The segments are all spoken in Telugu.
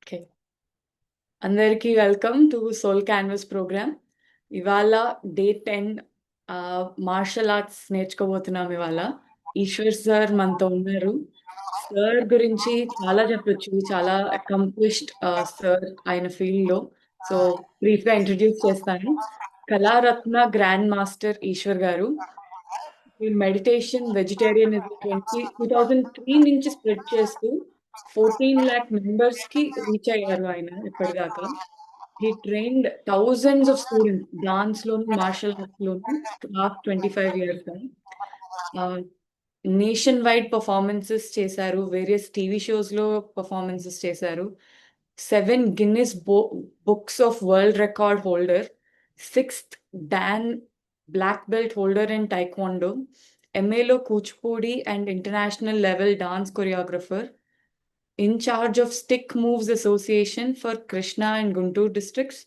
ఓకే. అందరికీ welcome to soul canvas program. ఇవాళ డే 10 మార్షల్ ఆర్ట్స్ నేర్చుకోబోతున్నాం ఇవాళ. ఈశ్వర్ సార్ మనతో ఉన్నారు. సార్ గురించి చాలా చెప్పొచ్చు. చాలా అకంప్లిష్డ్ సార్ ఆయన ఫీల్డ్‌లో. సో, బ్రీఫ్‌గా ఇంట్రడ్యూస్ చేస్తాను. కళారత్న గ్రాండ్ మాస్టర్ ఈశ్వర్ గారు. ఈ మెడిటేషన్, వెజిటేరియనిజం 2003 నుంచి స్ప్రెడ్ చేస్తూ 14 లాక్ మెంబర్స్‌కి రీచ్ అయ్యారు ఆయన ఇప్పటిదాకా. He trained thousands of students డాన్స్‌లోను, మార్షల్ ఆర్ట్స్‌లోను లాస్ట్ 25 ఇయర్స్‌గా. ఆహ్, నేషన్ వైడ్ పెర్ఫార్మన్సెస్ చేశారు. వేరియస్ టీవీ షోస్‌లో పెర్ఫార్మన్సెస్ చేశారు. 7 Guinness books of world record holder. 6th dan black belt holder in taekwondo. ఎంఏలో Kuchipudi and international level dance choreographer. In charge of Stick Moves Association for Krishna and Guntur districts,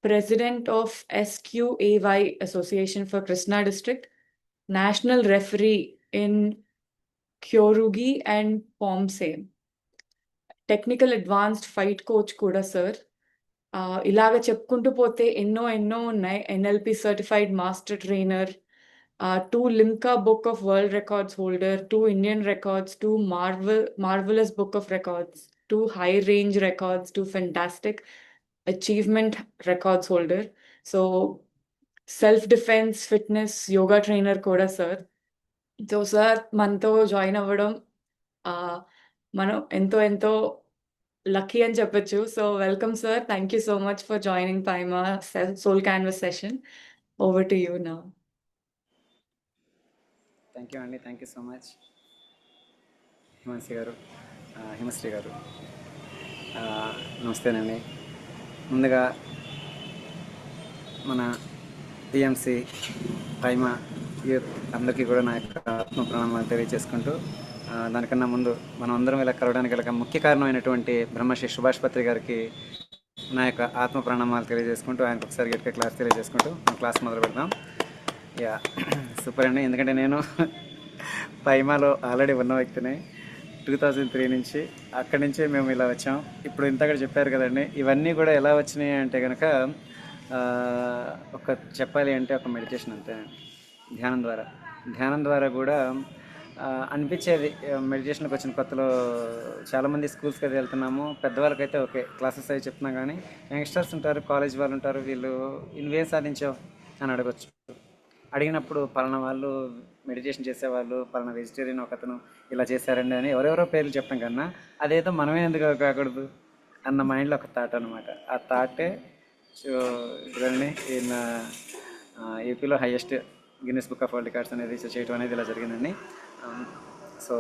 President of SQAY Association for Krishna district, National Referee in Kyorugi and Pomse, Technical Advanced Fight Coach kuda sir. ఇలాగ చెప్పుకుంటూ పోతే ఎన్నో ఎన్నో ఉన్నాయి. NLP certified master trainer, 2 Limca book of world records holder, 2 Indian records, 2 marvellous book of records, 2 high range records, 2 fantastic achievement records holder. So self defence, fitness, yoga trainer కూడా సార్. సో సార్ మనతో జాయిన్ అవ్వడం మనం ఎంతో ఎంతో లక్కీ అని చెప్పొచ్చు. So welcome sir. Thank you so much for joining పైమా soul canvas session. Over to you now. Thank you అండి. Thank you so much Himasri గారు. హిమశ్రీ గారు నమస్తేనండి. ముందుగా మన టీఎంసీ పైమా యూత్ అందరికీ కూడా నా యొక్క ఆత్మ ప్రణామాలు తెలియజేసుకుంటూ, దానికన్నా ముందు మనం అందరం ఇలా కలవడానికి గల ముఖ్య కారణమైనటువంటి బ్రహ్మశ్రీ సుభాష్ పత్రి గారికి నా యొక్క ఆత్మ ప్రణామాలు తెలియజేసుకుంటూ, ఆయనకు ఒకసారి గట్టిగా క్లాస్ తెలియజేసుకుంటూ మన క్లాస్ మొదలు పెడదాం. యా సూపర్ అండి. ఎందుకంటే నేను పైమాలో ఆల్రెడీ ఉన్న వ్యక్తిని. 2003 నుంచి అక్కడి నుంచే మేము ఇలా వచ్చాం. ఇప్పుడు ఇంతగా చెప్పారు కదండి, ఇవన్నీ కూడా ఎలా వచ్చినాయి అంటే కనుక ఒక చెప్పాలి అంటే ఒక మెడిటేషన్ అంతేనండి. ధ్యానం ద్వారా కూడా అనిపించేది. మెడిటేషన్కి వచ్చిన కొత్తలో చాలామంది స్కూల్స్కి అయితే వెళ్తున్నాము. పెద్దవాళ్ళకైతే ఓకే క్లాసెస్ అవి చెప్తున్నాం, కానీ యంగ్స్టర్స్ ఉంటారు, కాలేజ్ వాళ్ళు ఉంటారు, వీళ్ళు నువ్వేం సాధించావు అని అడగచ్చు. అడిగినప్పుడు పలానా వాళ్ళు మెడిటేషన్ చేసేవాళ్ళు, పలానా వెజిటేరియన్ ఒకతను ఇలా చేశారండి అని ఎవరెవరో పేర్లు చెప్పడం కన్నా అదేదో మనమే ఎందుకు కాకూడదు అన్న మైండ్లో ఒక థాట్ అనమాట. ఆ థాటే ఇదండి ఈయన ఏపీలో highest Guinness book of world records అనేది చేయడం అనేది ఇలా జరిగిందండి. సో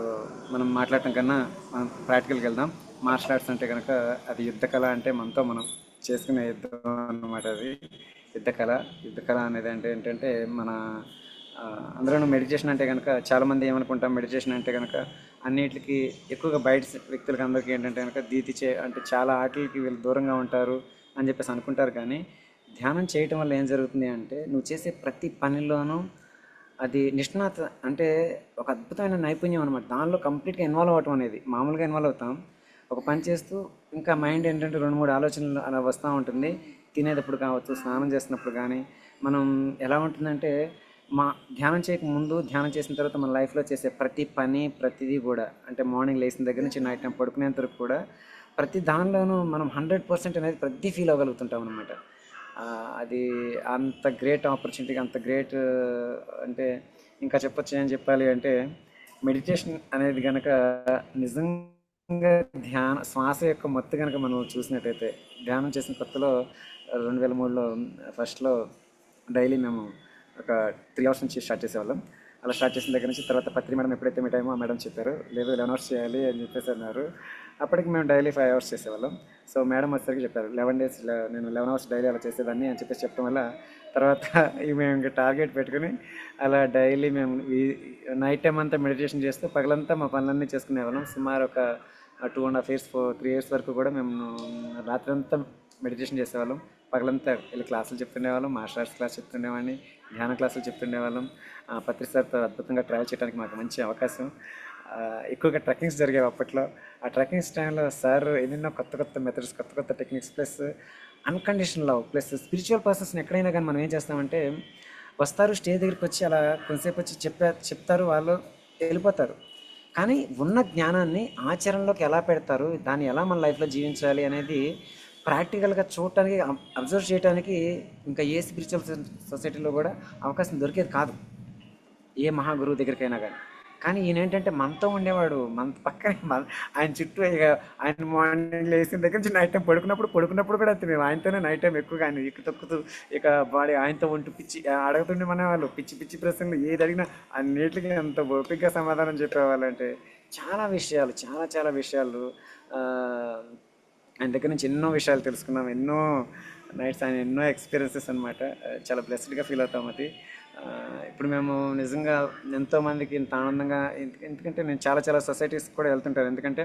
మనం మాట్లాడటం కన్నా మనం ప్రాక్టికల్కి వెళ్దాం. మార్షల్ ఆర్ట్స్ అంటే కనుక అది యుద్ధ కళ, అంటే మనతో మనం చేసుకునే యుద్ధం అన్నమాట. అది యుద్ధ కళ అనేది అంటే ఏంటంటే మన అందరూ మెడిటేషన్ అంటే కనుక చాలామంది ఏమనుకుంటాం, మెడిటేషన్ అంటే కనుక అన్నిటికి ఎక్కువగా బయట వ్యక్తులకి అందరికీ ఏంటంటే కనుక అంటే చాలా ఆటలకి వీళ్ళు దూరంగా ఉంటారు అని చెప్పేసి అనుకుంటారు. కానీ ధ్యానం చేయటం వల్ల ఏం జరుగుతుంది అంటే నువ్వు చేసే ప్రతి పనిలోనూ అది నిష్ణాత, అంటే ఒక అద్భుతమైన నైపుణ్యం అనమాట. దానిలో కంప్లీట్గా ఇన్వాల్వ్ అవ్వటం అనేది, మామూలుగా ఇన్వాల్వ్ అవుతాం ఒక పని చేస్తూ, ఇంకా మైండ్ ఏంటంటే 2-3 ఆలోచనలు అలా వస్తూ ఉంటుంది. తినేటప్పుడు కావచ్చు, స్నానం చేస్తున్నప్పుడు కానీ మనం ఎలా ఉంటుందంటే ధ్యానం చేయక ముందు, ధ్యానం చేసిన తర్వాత మన లైఫ్లో చేసే ప్రతి పని ప్రతిదీ కూడా, అంటే మార్నింగ్ లేచిన దగ్గర నుంచి నైట్ టైం పడుకునేంత వరకు కూడా ప్రతి దానిలోనూ మనం 100% అనేది ప్రతి ఫీల్ అవ్వగలుగుతుంటాం అనమాట. అది అంత గ్రేట్ ఆపర్చునిటీ, అంత గ్రేట్. అంటే ఇంకా చెప్పొచ్చు, ఏం చెప్పాలి అంటే మెడిటేషన్ అనేది కనుక నిజంగా శ్వాస యొక్క మత్తు కనుక మనం చూసినట్టయితే, ధ్యానం చేసిన కొత్తలో 2003లో ఫస్ట్లో డైలీ మేము ఒక 3 అవర్స్ నుంచి స్టార్ట్ చేసేవాళ్ళం. అలా స్టార్ట్ చేసిన దగ్గర నుంచి తర్వాత పత్రి మేడం ఎప్పుడైతే మీ టైమో ఆ మేడం చెప్పారు, లేదు 11 అవర్స్ చేయాలి అని చెప్పేసి అన్నారు. అప్పటికి మేము డైలీ 5 అవర్స్ చేసేవాళ్ళం. సో మేడం వచ్చేసరికి చెప్పారు 11 డేస్ నేను 11 అవర్స్ డైలీ అలా చేసేదాన్ని అని చెప్పేసి చెప్పడం వల్ల తర్వాత మేము ఇంకా టార్గెట్ పెట్టుకుని అలా డైలీ మేము నైట్ టైం అంతా మెడిటేషన్ చేస్తూ పగలంతా మా పనులన్నీ చేసుకునేవాళ్ళం. సుమారు ఒక 2.5 years 3 years వరకు కూడా మేము రాత్రంతా మెడిటేషన్ చేసేవాళ్ళం. పగలంతా వెళ్ళి క్లాసులు చెప్తుండేవాళ్ళం, మార్షల్ ఆర్ట్స్ క్లాస్ చెప్తుండేవాడిని, ధ్యాన క్లాసులు చెప్తుండేవాళ్ళం. పత్రి సార్తో అద్భుతంగా ట్రావెల్ చేయడానికి మాకు మంచి అవకాశం. ఎక్కువగా ట్రెక్కింగ్స్ జరిగేవి అప్పట్లో. ఆ ట్రెక్కింగ్స్ టైంలో సార్ ఎన్నెన్నో కొత్త కొత్త మెథడ్స్, కొత్త కొత్త techniques, plus unconditional love, plus spiritual పర్సన్స్ని ఎక్కడైనా కానీ మనం ఏం చేస్తామంటే వస్తారు, స్టేజ్ దగ్గరికి వచ్చి అలా కొంతసేపు వచ్చి చెప్తారు, వాళ్ళు వెళ్ళిపోతారు. కానీ ఉన్న జ్ఞానాన్ని ఆచరణలోకి ఎలా పెడతారు, దాన్ని ఎలా మన లైఫ్లో జీవించాలి అనేది ప్రాక్టికల్గా చూడటానికి, అబ్జర్వ్ చేయడానికి ఇంకా ఏ స్పిరిచువల్ సొసైటీలో కూడా అవకాశం దొరికేది కాదు, ఏ మహాగురువు దగ్గరికైనా కానీ. కానీ ఈయన ఏంటంటే మనతో ఉండేవాడు, మన పక్కనే ఆయన చుట్టూ ఇక ఆయన మార్నింగ్ లేచిన దగ్గర నుంచి నైట్ టైం పడుకున్నప్పుడు కూడా అంతే, మేము ఆయనతోనే నైట్ టైం ఎక్కువగా ఆయన ఎక్కు తొక్కుతూ ఇక బాడీ ఆయనతో ఉంటూ పిచ్చి అడుగుతుండే మన వాళ్ళు పిచ్చి పిచ్చి ప్రశ్నలు ఏది అడిగినా అన్నిటికీ అంత ఓపికగా సమాధానం చెప్పేవాళ్ళు. అంటే చాలా విషయాలు, చాలా చాలా విషయాలు ఆ, ఆయన దగ్గర నుంచి ఎన్నో విషయాలు తెలుసుకున్నాం, ఎన్నో నైట్స్, ఆయన ఎన్నో ఎక్స్పీరియన్సెస్ అనమాట. చాలా బ్లెస్డ్గా ఫీల్ అవుతాం అది. ఆ, ఇప్పుడు మేము నిజంగా ఎంతోమందికి ఇంత ఆనందంగా, ఎందుకంటే నేను చాలా చాలా సొసైటీస్కి కూడా వెళ్తుంటాను, ఎందుకంటే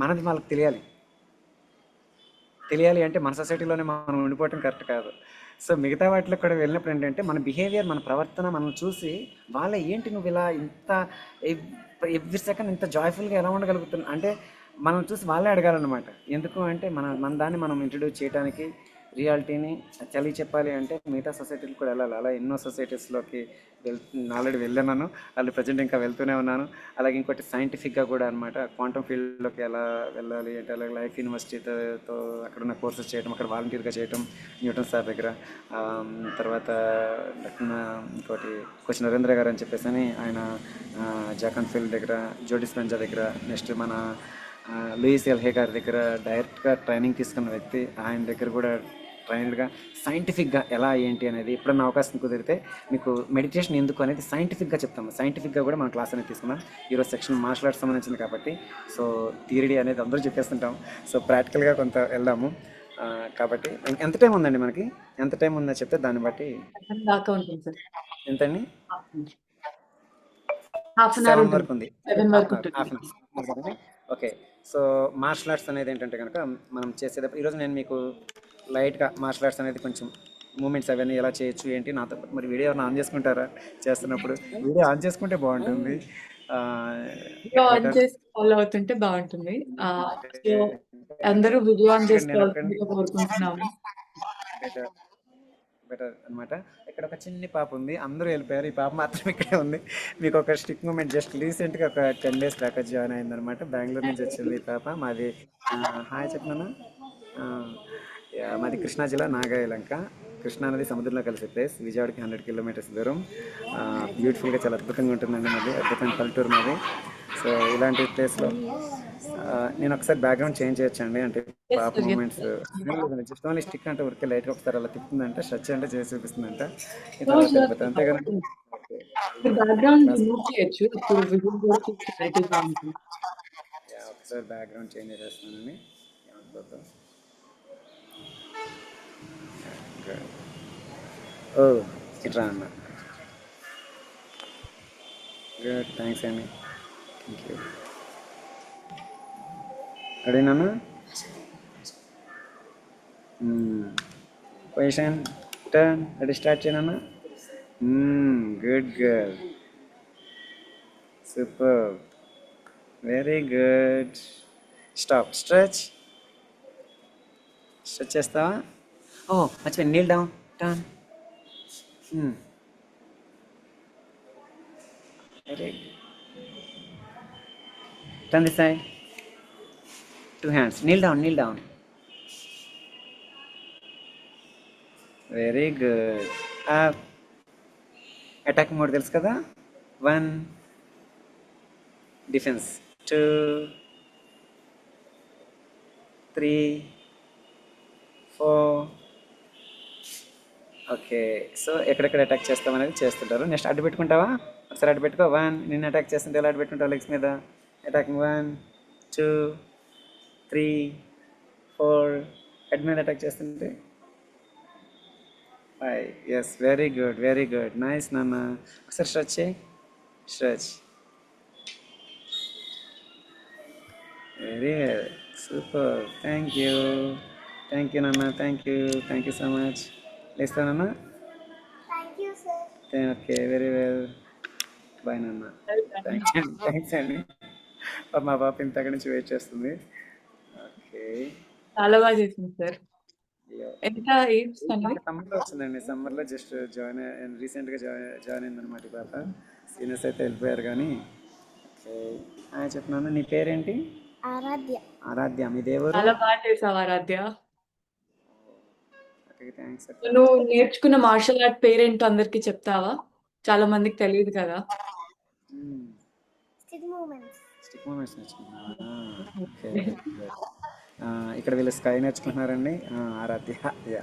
మనది వాళ్ళకి తెలియాలి అంటే మన సొసైటీలోనే మనం ఉండిపోవటం కరెక్ట్ కాదు. సో మిగతా వాటిలో కూడా వెళ్ళినప్పుడు ఏంటంటే మన బిహేవియర్, మన ప్రవర్తన మనం చూసి వాళ్ళ ఏంటి నువ్వు ఇలా ఇంత ఎవ్రీ సెకండ్ ఇంత జాయ్ఫుల్గా ఎలా ఉండగలుగుతున్నా అంటే మనం చూసి వాళ్ళే అడగాలన్నమాట. ఎందుకు అంటే మన దాన్ని మనం ఇంట్రడ్యూస్ చేయడానికి, రియాలిటీని చెప్పాలి అంటే మిగతా సొసైటీలు కూడా వెళ్ళాలి. అలా ఎన్నో సొసైటీస్లోకి ఆల్రెడీ వెళ్ళాను, వాళ్ళు ప్రజెంట్ ఇంకా వెళ్తూనే ఉన్నాను. అలాగే ఇంకోటి సైంటిఫిక్గా కూడా అనమాట, క్వాంటమ్ ఫీల్డ్లోకి ఎలా వెళ్ళాలి అంటే అలాగే లైఫ్ యూనివర్సిటీతో అక్కడ ఉన్న కోర్సెస్ చేయడం, అక్కడ వాలంటీర్గా చేయడం న్యూటన్ సార్ దగ్గర. తర్వాత ఇంకోటి కోచ్ నరేంద్ర గారు అని చెప్పేసి అని ఆయన జాకన్ ఫీల్డ్ దగ్గర, జోడిస్ పెంజా దగ్గర, నెక్స్ట్ మన లూయిస్ ఎల్హే గారి దగ్గర డైరెక్ట్గా ట్రైనింగ్ తీసుకున్న వ్యక్తి, ఆయన దగ్గర కూడా ట్రైనర్గా సైంటిఫిక్గా ఎలా ఏంటి అనేది ఎప్పుడన్నా అవకాశం కుదిరితే మీకు మెడిటేషన్ ఎందుకు అనేది సైంటిఫిక్గా చెప్తాము. సైంటిఫిక్గా కూడా మనం క్లాస్ అనేది తీసుకున్నాం. ఈరోజు సెక్షన్ మార్షల్ ఆర్ట్స్ సంబంధించింది కాబట్టి సో థియరీ అనేది అందరూ చెప్పేస్తుంటాం, సో ప్రాక్టికల్గా కొంత వెళ్దాము. కాబట్టి ఎంత టైం ఉందండి మనకి, ఎంత టైం ఉందో చెప్తే దాన్ని బట్టి. 7 దాకా ఉంటుంది సార్. ఎంతండి? హాఫ్ అన్ అవర్ 7 ఉంటుంది. వరకు ఉంది. 7 వరకు హాఫ్ ఉంటుంది. An hour. Okay. So martial arts అనేది ఏంటంటే కనుక మనం చేసేటప్పుడు ఈరోజు నేను మీకు లైట్గా మార్షల్ ఆర్ట్స్ అనేది కొంచెం మూమెంట్స్ అవన్నీ ఎలా చేయొచ్చు ఏంటి నాతో మరి వీడియో ఎవరైనా ఆన్ చేసుకుంటారా చేస్తున్నప్పుడు? వీడియో ఆన్ చేసుకుంటే బాగుంటుంది. వీడియో ఆన్ బెటర్ చేసి ఫాలో అవుతుంటే బాగుంటుంది. సో అందరూ వీడియో ఆన్ నేను ఒక్కడిని చేసుకోవాల్సిందిగా కోరుకుంటున్నాము. బెటర్ బెటర్ అనమాట. ఇక్కడ ఒక చిన్ని పాప ఉంది, అందరూ వెళ్ళిపోయారు, ఈ పాప మాత్రం ఇక్కడే ఉంది. మీకు ఒక స్టిక్ మూమెంట్, జస్ట్ రీసెంట్గా ఒక 10 days బ్యాక్ జాయిన్ అయిందనమాట. బెంగళూరు నుంచి వచ్చింది ఈ పాప. మాది హాయ్ చెప్పినాను, మాది కృష్ణా జిల్లా నాగాయలంక. కృష్ణా నది సముద్రంలో కలిసే ప్లేస్, విజయవాడకి 100 kilometers దూరం. బ్యూటిఫుల్గా చాలా అద్భుతంగా ఉంటుందండి మాది, అద్భుతమైన పల్లెటూరు మాది. సో ఇలాంటి ప్లేస్లో నేను ఒకసారి బ్యాక్గ్రౌండ్ చేంజ్ చేయొచ్చండి, అంటే Yes, పాప sir, yes, movements sir. Just only stick అంటే ఊరికే లైట్గా ఒకసారి అలా తిప్పుతుందంట, స్ట్రెచ్ అంటే చేసి చూపిస్తుందంట, ఈ No, తర్వాత sure, వెళ్ళిపోతుంది అంతేగాని. బ్యాక్గ్రౌండ్ క్లాస్ రిమూవ్ చేయొచ్చు. అప్పుడు వీడియో కూడా చూసి క్లారిటీగా ఉంటుంది. ఒకసారి బ్యాక్గ్రౌండ్ చేంజ్ చేసేస్తున్నానండి, ఏమనుకోవద్దు. ఓ ఇట్రా అన్న, గుడ్, థ్యాంక్స్ అండి, థ్యాంక్ యూ. అడిగినానా పొజిషన్ టర్న్ రెడీ స్టార్ట్ చేయనా. Good girl, super, very good. Stop, stretch చేస్తావా? ఓ మర్చిపోయి, kneel down, turn. Very good, turn this side, 2 hands, kneel down, kneel down. Very good. Attack mode తెలుసు కదా, 1 డిఫెన్స్, 2 3 4. ఓకే, సో ఎక్కడెక్కడ అటాక్ చేస్తాం అనేది చేస్తుంటారు. నెక్స్ట్ అడ్డు పెట్టుకుంటావా, ఒకసారి అడ్డు పెట్టుకో. 1, నిన్ను అటాక్ చేస్తుంటే ఎలా అడ్డు పెట్టుకుంటావు, లెగ్స్ మీద అటాకింగ్. 1 2 3 4, హెడ్ మీద అటాక్ చేస్తుంటే 5. Yes, very good, very good, nice నాన్న. ఒకసారి స్ట్రెచ్ చేయి, stretch, very super, thank you నాన్న, థ్యాంక్ యూ సో మచ్. లేస్తానన్నా, Thank you, sir. Okay, very well, bye నాన్న, థ్యాంక్స్ అండి. మా పాప ఇంత అక్కడి నుంచి వెయిట్ చేస్తుంది. ఓకే. చాలా బాగా చేసింది సార్. ఎంత ఏజ్ తనది? సమ్మర్లో వచ్చిందండి. సమ్మర్లో జస్ట్ జాయిన్ రీసెంట్గా జాయిన్ అయిందనమాట ఈ పాప. సీనియర్స్ అయితే వెళ్ళిపోయారు కానీ. ఓకే. చెప్తున్నాను, నీ పేరేంటి? ఆరాధ్య. ఆరాధ్య. మీ దేవురు? చాలా బాగా చేసావు ఆరాధ్య. ఓకే, థ్యాంక్స్ అక్క. నువ్వు నేర్చుకున్న మార్షల్ ఆర్ట్ పేరేంటో అందరికి చెప్తావా? చాలా మందికి తెలియదు కదా. Stick movements. స్టిక్ మూమెంట్స్ నేర్చుకుంటున్నారా? ఓకే. ఇక్కడ వీళ్ళు స్కై నేర్చుకుంటున్నారండి. ఆరాధ్య. యా.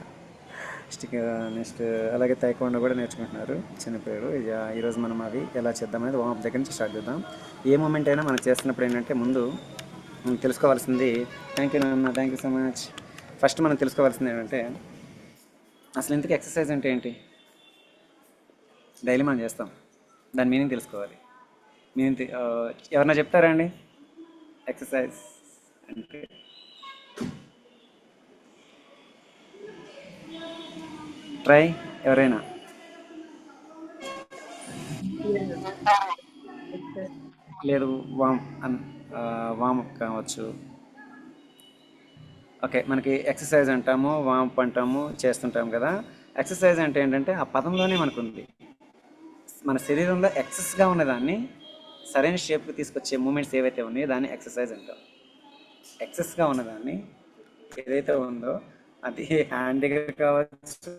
స్టిక్ నెక్స్ట్ అలాగే తైకోండో కూడా నేర్చుకుంటున్నారు చిన్నపిల్లలు. ఈరోజు మనం అవి ఎలా చేద్దామనేది వార్మప్ దగ్గర నుంచి స్టార్ట్ చేద్దాం. ఏ మూమెంట్ అయినా మనం చేస్తున్నప్పుడు ఏంటంటే ముందు మనం తెలుసుకోవాల్సింది. థ్యాంక్ యూ నాన్న, thank you so much. First మనం తెలుసుకోవాల్సింది ఏంటంటే అసలు ఇంతకీ ఎక్సర్సైజ్ అంటే ఏంటి? డైలీ మనం చేస్తాం, దాని మీనింగ్ తెలుసుకోవాలి. మీనింగ్ ఎవరన్నా చెప్తారా అండి ఎక్సర్సైజ్ అంటే? ట్రై ఎవరైనా? లేదు, వామప్ కావచ్చు. ఓకే, మనకి ఎక్సర్సైజ్ అంటాము, వామప్ అంటాము, చేస్తుంటాం కదా. ఎక్సర్సైజ్ అంటే ఏంటంటే ఆ పదంలోనే మనకు ఉంది. మన శరీరంలో ఎక్సెస్గా ఉన్నదాన్ని సరైన షేప్కి తీసుకొచ్చే మూమెంట్స్ ఏవైతే ఉన్నాయో దాన్ని ఎక్సర్సైజ్ అంటాం. ఎక్సెస్గా ఉన్నదాన్ని ఏదైతే ఉందో అది హ్యాండ్ దగ్గర కావచ్చు,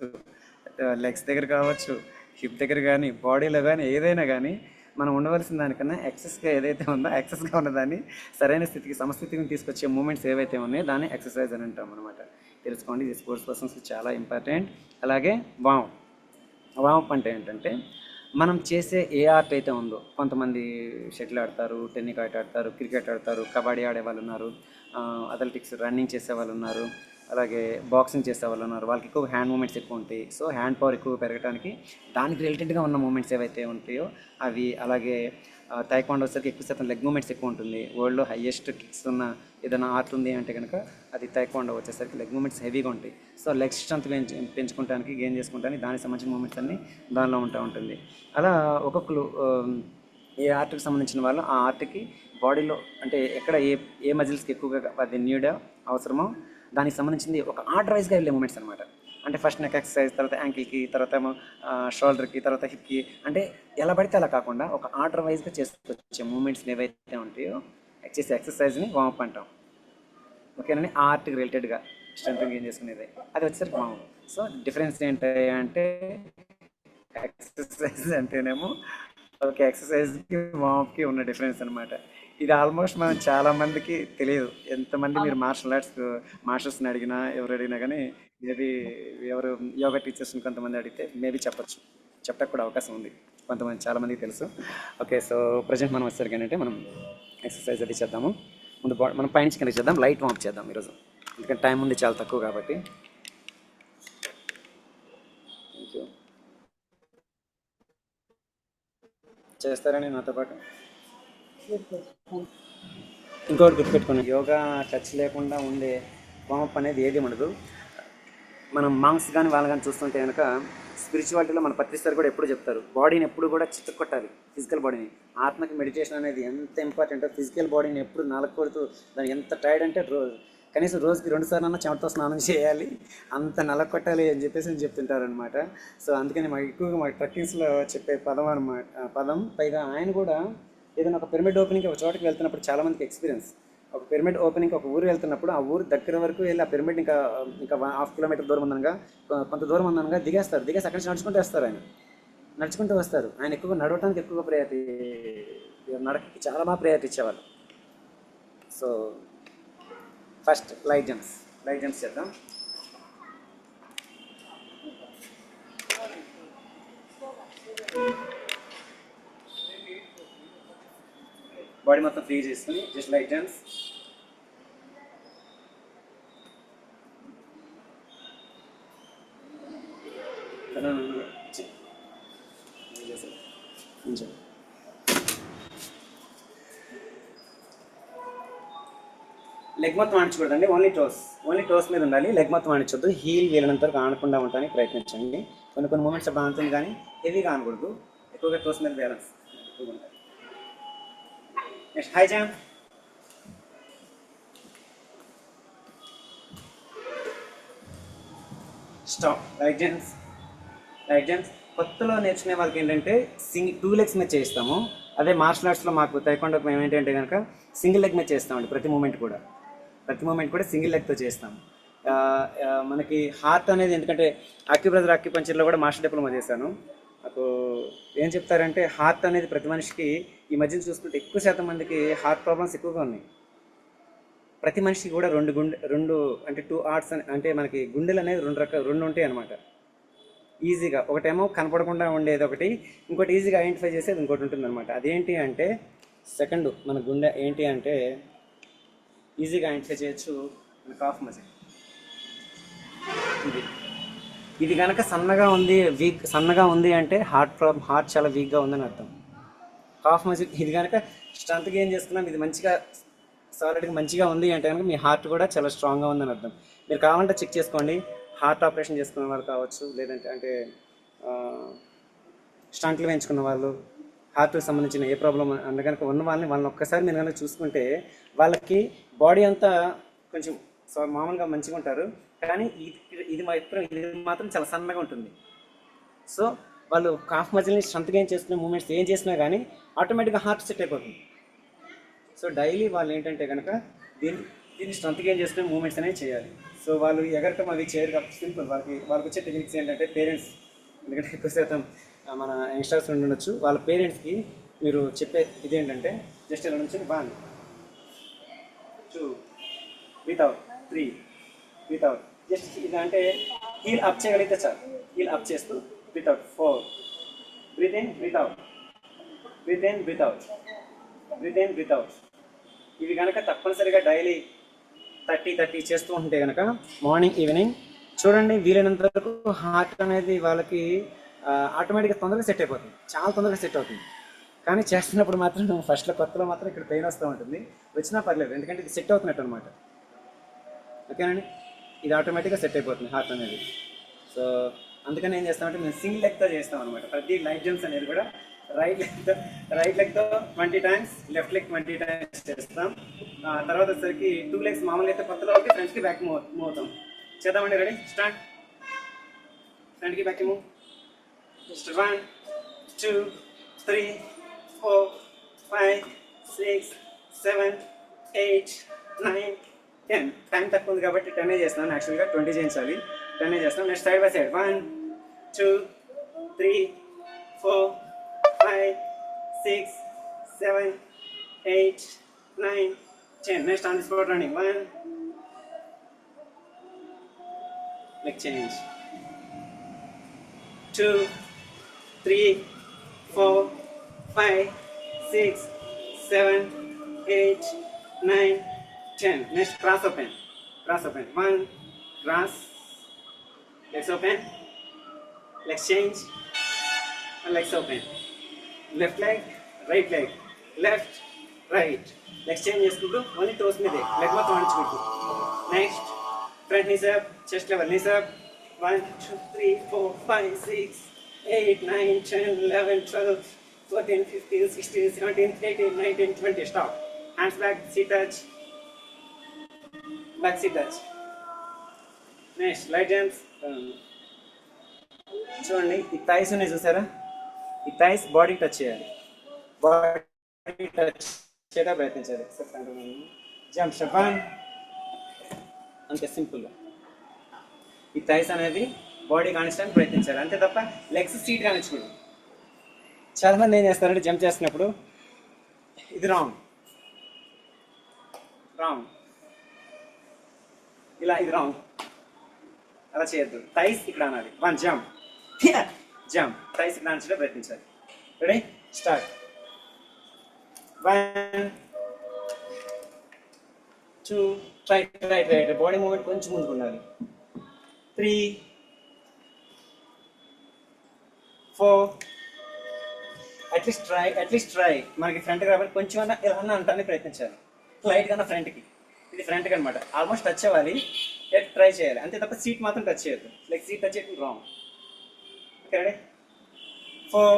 లెగ్స్ దగ్గర కావచ్చు, హిప్ దగ్గర కానీ, బాడీలో కానీ, ఏదైనా కానీ మనం ఉండవలసిన దానికన్నా ఎక్సెస్గా ఏదైతే ఉందో ఎక్సెస్గా ఉన్నదాన్ని సరైన స్థితికి, సమస్థితికి తీసుకొచ్చే మూమెంట్స్ ఏవైతే ఉన్నాయో దాన్ని ఎక్సర్సైజ్ అని అంటాం అనమాట. తెలుసుకోండి, ఇది స్పోర్ట్స్ పర్సన్స్కి చాలా ఇంపార్టెంట్. అలాగే వామప్ అంటే ఏంటంటే మనం చేసే ఏ ఆర్ట్ అయితే ఉందో, కొంతమంది షటిల్ ఆడతారు, టెన్నిస్ ఆడతారు, క్రికెట్ ఆడతారు, కబడ్డీ ఆడే వాళ్ళు ఉన్నారు, అథ్లెటిక్స్ రన్నింగ్ చేసే వాళ్ళు ఉన్నారు, అలాగే బాక్సింగ్ చేసే వాళ్ళు ఉన్నారు. వాళ్ళకి ఎక్కువ హ్యాండ్ మూమెంట్స్ ఎక్కువ ఉంటాయి. సో హ్యాండ్ పవర్ ఎక్కువ పెరగడానికి దానికి రిలేటెడ్గా ఉన్న మూమెంట్స్ ఏవైతే ఉంటాయో అవి. అలాగే తైక్వాండో వచ్చేసరికి ఎక్కువ శాతం లెగ్ మూమెంట్స్ ఎక్కువ ఉంటుంది. వరల్డ్లో హయ్యెస్ట్ కిక్స్ ఉన్న ఏదైనా ఆర్ట్ ఉంది అంటే కనుక అది తైక్వాండో వచ్చేసరికి లెగ్ మూమెంట్స్ హెవీగా ఉంటాయి. సో లెగ్ స్ట్రెంత్ పెంచుకోవడానికి, గెయిన్ చేసుకోవడానికి దానికి సంబంధించిన మూమెంట్స్ అన్నీ దానిలో ఉంటుంది. అలా ఒక్కొక్కరు ఏ ఆర్ట్కి సంబంధించిన వాళ్ళు ఆ ఆర్ట్కి బాడీలో అంటే ఎక్కడ ఏ మజిల్స్కి ఎక్కువగా అది నీడ్ అవసరమో దానికి సంబంధించింది ఒక ఆర్డర్ వైజ్గా వెళ్ళే మూమెంట్స్ అనమాట. అంటే ఫస్ట్ నెక్ ఎక్సర్సైజ్, తర్వాత యాంకిల్కి, తర్వాత ఏమో షోల్డర్కి, తర్వాత హిప్కి, అంటే ఎలా పడితే అలా కాకుండా ఒక ఆర్డర్ వైజ్గా చేసుకొచ్చే మూమెంట్స్ ఏవైతే ఉంటాయో చేసే ఎక్సర్సైజ్ని వామప్ అంటాం. ఓకేనండి. ఆ ఆర్ట్కి రిలేటెడ్గా స్ట్రెంత్ గెయిన్ చేసుకునేది అది వచ్చేసరికి వామప్. సో డిఫరెన్స్ ఏంటి అంటే ఎక్సర్సైజ్ అంటేనేమో ఓకే, ఎక్సర్సైజ్కి వామప్కి ఉన్న డిఫరెన్స్ అనమాట. ఇది ఆల్మోస్ట్ మనం చాలామందికి తెలియదు. ఎంతమంది మీరు మాస్టర్స్ని అడిగినా, ఎవరు అడిగినా కానీ మేబీ ఎవరు యోగా టీచర్స్ని కొంతమంది అడిగితే మేబీ చెప్పడానికి కూడా అవకాశం ఉంది. కొంతమంది చాలామందికి తెలుసు. ఓకే, సో ప్రజెంట్ మనం వచ్చేసరికి ఏంటంటే మనం ఎక్సర్సైజ్ అది చేద్దాము. ముందు మనం పైనుంచి కిందకి చేద్దాం, లైట్ వామప్ చేద్దాం ఈరోజు, ఎందుకంటే టైం ఉంది చాలా తక్కువ కాబట్టి. Thank you. చేస్తారని నాతో పాటు ఇంకోటి గుర్తుపెట్టుకోండి, యోగా టచ్ లేకుండా ఉండే వామప్ అనేది ఏది ఉండదు. మనం మాంగ్స్ కానీ వాళ్ళు కానీ చూస్తుంటే కనుక స్పిరిచువాలిటీలో మన పత్రిస్తారు కూడా ఎప్పుడు చెప్తారు, బాడీని ఎప్పుడు కూడా చిత్తకొట్టాలి, ఫిజికల్ బాడీని. ఆత్మకి మెడిటేషన్ అనేది ఎంత ఇంపార్టెంటో ఫిజికల్ బాడీని ఎప్పుడు నలకొడుతూ దాన్ని ఎంత టైర్డ్ అంటే కనీసం రోజుకి 2 సార్లు చెమటతో స్నానం చేయాలి, అంత నలకొట్టాలి అని చెప్పేసి నేను చెప్తుంటారనమాట. సో అందుకని ఎక్కువగా మా ట్రెక్కింగ్స్లో చెప్పే పదం అనమాట, పదం. పైగా ఆయన కూడా ఏదైనా ఒక పిరమిడ్ ఓపెనింగ్కి ఒక చోటకి వెళ్తున్నప్పుడు చాలామందికి ఎక్స్పీరియన్స్, ఒక పిరమిడ్ ఓపెనింగ్కి ఒక ఊరు వెళ్తున్నప్పుడు ఆ ఊరు దగ్గర వరకు వెళ్ళి ఆ పిరమిడ్ ఇంకా 1/2 కిలోమీటర్ దూరం ఉందనగా, కొంత దూరం ఉందనగా దిగేసి అక్కడి నుంచి నడుచుకుంటూ వస్తారు. నడుచుకుంటూ వస్తారు. ఆయన ఎక్కువగా నడవటానికి ఎక్కువగా ప్రయారిటీ, నడకకి చాలా బాగా ప్రయారిటీ ఇచ్చేవాళ్ళు. సో ఫస్ట్ లైట్ జంప్స్ చేద్దాం. బాడీ మొత్తం ఫ్రీ చేసుకుని జస్ట్ లైట్ జంప్స్. లెగ్ మొత్తం ఆడించకూడదండి, ఓన్లీ టోస్ మీద ఉండాలి. లెగ్ మొత్తం ఆడించొద్దు. హీల్ వీలైనంత వరకు ఆనకుండా ఉండడానికి ప్రయత్నించండి. కొన్ని మూమెంట్స్ అప్పుడు ఆనుతుంది కానీ హెవీగా ఆనకూడదు. ఎక్కువగా టోస్ మీద బ్యాలెన్స్ ఎక్కువగా ఉంటుంది. Next high jump. Stop. Right jumps. కొత్తలో నేర్చుకునే వాళ్ళకి ఏంటంటే టూ లెగ్స్ మీద చేస్తాము. అదే మార్షల్ ఆర్ట్స్లో మాకు తైకొండకు మేము ఏంటంటే కనుక సింగిల్ లెగ్ మీద చేస్తామండి. ప్రతి మూమెంట్ కూడా సింగిల్ లెగ్తో చేస్తాము. మనకి హార్ట్ అనేది, ఎందుకంటే అక్యుప్రెషర్ అక్యుపంచర్లో కూడా మాస్టర్ డిప్లొమా చేశాను. నాకు ఏం చెప్తారంటే హార్ట్ అనేది ప్రతి మనిషికి ఈ మధ్యన చూసుకుంటే ఎక్కువ శాతం మందికి హార్ట్ ప్రాబ్లమ్స్ ఎక్కువగా ఉన్నాయి. ప్రతి మనిషికి కూడా రెండు అంటే 2 హార్ట్స్ అంటే మనకి గుండెలు అనేది రెండు ఉంటాయి అనమాట. ఈజీగా ఒకటేమో కనపడకుండా ఉండేది ఒకటి, ఇంకోటి ఈజీగా ఐడెంటిఫై చేసేది ఇంకోటి ఉంటుంది అనమాట. అదేంటి అంటే సెకండ్ మన గుండె ఏంటి అంటే ఈజీగా ఐడెంటిఫై చేయొచ్చు మన కాఫ్ మజిల్. ఇది కనుక సన్నగా ఉంది అంటే హార్ట్ చాలా వీక్గా ఉందని అర్థం. కాఫ్ మజిల్ ఇది కనుక స్ట్రెంత్గా ఏం చేస్తున్నాం, ఇది మంచిగా సాలిడ్గా మంచిగా ఉంది అంటే కనుక మీ హార్ట్ కూడా చాలా స్ట్రాంగ్గా ఉందని అర్థం. మీరు కావాలంటే చెక్ చేసుకోండి. హార్ట్ ఆపరేషన్ చేసుకున్న వాళ్ళు కావచ్చు, లేదంటే అంటే స్టంట్లు వేయించుకున్న వాళ్ళు, హార్ట్కి సంబంధించిన ఏ ప్రాబ్లం అంటే కనుక ఉన్న వాళ్ళని ఒక్కసారి మీరు కనుక చూసుకుంటే వాళ్ళకి బాడీ అంతా కొంచెం మామూలుగా మంచిగా ఉంటారు, కానీ ఇది మాత్రం చాలా సన్నగా ఉంటుంది. సో వాళ్ళు కాఫ్ మజిల్ని స్ట్రెంత్గా ఏం చేసుకునే మూమెంట్స్ ఏం చేసినా కానీ ఆటోమేటిక్గా హార్ట్ సెట్ అయిపోతుంది. సో డైలీ వాళ్ళు ఏంటంటే కనుక దీన్ని స్ట్రెంత్గా ఏం చేసుకునే మూమెంట్స్ అనేవి చేయాలి. సో వాళ్ళు ఎగరటం అవి చేయరు కాబట్టి సింపుల్. వాళ్ళకి వచ్చే టెక్నిక్స్ ఏంటంటే పేరెంట్స్, ఎందుకంటే ఎక్కువ శాతం మన యంగ్స్టర్స్ ఉండొచ్చు, వాళ్ళ పేరెంట్స్కి మీరు చెప్పే ఇదేంటంటే జస్ట్ ఇలా నుంచి 1 2 వితౌట్ 3 వితౌట్ జస్ట్ ఇది అంటే హీల్ అప్ చేయగలిగితే చాలు. హీల్ అప్ చేస్తూ వితౌట్ 4 బ్రీత్ ఇన్ వితౌట్ ఇవి కనుక తప్పనిసరిగా డైలీ 30 చేస్తూ ఉంటే కనుక మార్నింగ్ ఈవినింగ్ చూడండి, వీలైనంత వరకు హార్ట్ అనేది వాళ్ళకి ఆటోమేటిక్గా తొందరగా సెట్ అయిపోతుంది, చాలా తొందరగా సెట్ అవుతుంది. కానీ చేస్తున్నప్పుడు మాత్రం కొత్తలో మాత్రం ఇక్కడ పెయిన్ వస్తూ ఉంటుంది. వచ్చినా పర్లేదు, ఎందుకంటే ఇది సెట్ అవుతున్నట్టు అనమాట. ఓకేనండి, ఇది ఆటోమేటిక్గా సెట్ అయిపోతుంది హార్ట్ అనేది. సో అందుకని ఏం చేస్తామంటే మేము సింగిల్ లెగ్తో చేస్తాం అనమాట. ప్రతి లైట్ జంప్స్ అనేది కూడా రైట్ లెగ్తో 20 times, లెఫ్ట్ లెగ్ 20 times చేస్తాం. తర్వాత వచ్చేసరికి 2 legs మామూలుగా అయితే కొత్తలో ఒకటి ఫ్రంట్కి బ్యాక్ మూవ్ అవుతాం. చేద్దామండి. Ready, start. ఫ్రంట్కి బ్యాక్ మూవ్. 1 2 3 4 5 6 7 8 9 10. టైం తక్కువ ఉంది కాబట్టి 10 చేస్తున్నాను. యాక్చువల్గా 20 చేయించాలి, 10 చేస్తాం. Next side by side 1 2 3 4 5 6 7 8 9 10. Next on the spot running. 1 leg change. 2 3 4 5 6 7 8 9 10. Next cross open. 1 cross, legs open, legs change, and legs open. Left leg, right leg, left, right. Legs change చేసుకుంటూ ఓన్లీ టోస్ మీదే లెగ్ మొత్తం ఆడించుకుంటూ. Next front knees up, chest level knees up. 1 2 3 4 5 6 8 9 10 11 12 14 15 16 17 18 19 20. Stop. Hands back, seat touch. Back seat touch. Next light jumps. చూడండి, ఈ థైస్ ఉన్నాయి చూసారా, ఈ థైస్ బాడీ టచ్ చేయాలి, బాడీ టచ్ చేయడం ప్రయత్నించాలి. జంప్ స్టెప్ 1, అంతే సింపుల్గా ఈ థైస్ అనేది బాడీ కానిచ్చడానికి ప్రయత్నించాలి, అంతే తప్ప లెగ్స్ సీట్ కానిచ్చకూడదు. చాలామంది ఏం చేస్తారంటే జంప్ చేస్తున్నప్పుడు ఇది రాంగ్ ఇలా, ఇది రాంగ్, అలా చేయొద్దు. థైస్ ఇక్కడ అనాలి. 1 జంప్ థైస్ ఇక్కడ ఆనించడం ప్రయత్నించాలి. Ready, start. 1 2 right body movement కొంచెం ముందుకు ఉండాలి. 3 4 అట్లీస్ట్ ట్రై మనకి ఫ్రంట్ కాబట్టి కొంచెం అన్నా ఇలా అన్నా అంటానికి ప్రయత్నించాలి. లైట్ గా ఫ్రంట్కి, ఇది ఫ్రంట్కి అనమాట. ఆల్మోస్ట్ టచ్ అవ్వాలి, ట్రై చేయాలి, అంతే తప్ప సీట్ మాత్రం టచ్ చేయొద్దు. లైక్ సీట్ టచ్ చేయడం wrong. Okay, ready. 4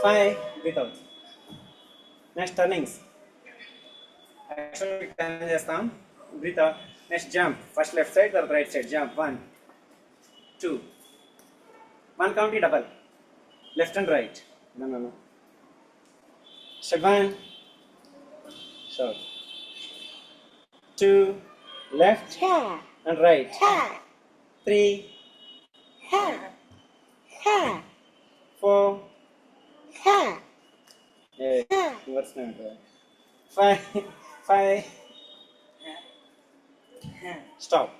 5 without. Next turnings actually turn చేస్తాం, breath out. Next jump. First left side, తర్వాత right side. Jump 1 2 1 count double. Left and right. No. Step 1 short. 2 left and right. 3 4 reverse now. 5 stop.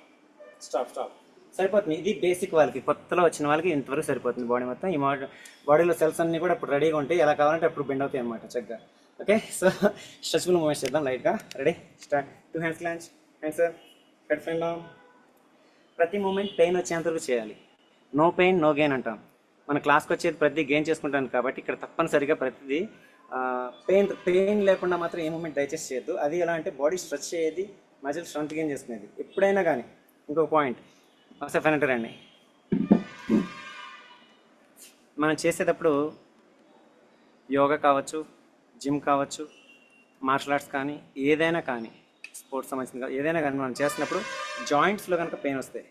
సరిపోతుంది. ఇది బేసిక్ వాళ్ళకి, కొత్తలో వచ్చిన వాళ్ళకి ఇంతవరకు సరిపోతుంది బాడీ మొత్తం. ఈ బాడీలో సెల్స్ అన్నీ కూడా ఇప్పుడు రెడీగా ఉంటాయి, ఎలా కావాలంటే అప్పుడు బెండ్ అవుతాయి అనమాట చక్కగా. ఓకే, సో స్ట్రెచ్బుల్ మూమెంట్స్ చేద్దాం లైట్గా. Ready, start. 2 hands clench, hands up, head front down. ప్రతి మూమెంట్ పెయిన్ వచ్చేంతవరకు చేయాలి. నో పెయిన్ నో గెయిన్ అంటాం. మన క్లాస్కి వచ్చేది ప్రతి గెయిన్ చేసుకుంటాను కాబట్టి ఇక్కడ తప్పనిసరిగా ప్రతిదీ పెయిన్ లేకుండా మాత్రం ఏ మూమెంట్ దయచేసి చేయొద్దు. అది ఎలా అంటే బాడీ స్ట్రెచ్ అయ్యేది, మజిల్ స్ట్రెంత్ గెయిన్ చేసుకునేది ఎప్పుడైనా కానీ. ఇంకొక పాయింట్ ఒకసారి ఫైనల్ రండి. మనం చేసేటప్పుడు యోగా కావచ్చు, జిమ్ కావచ్చు, మార్షల్ ఆర్ట్స్ కానీ, ఏదైనా కానీ, స్పోర్ట్స్ సంబంధించిన ఏదైనా కానీ మనం చేస్తున్నప్పుడు జాయింట్స్లో కనుక పెయిన్ వస్తాయి,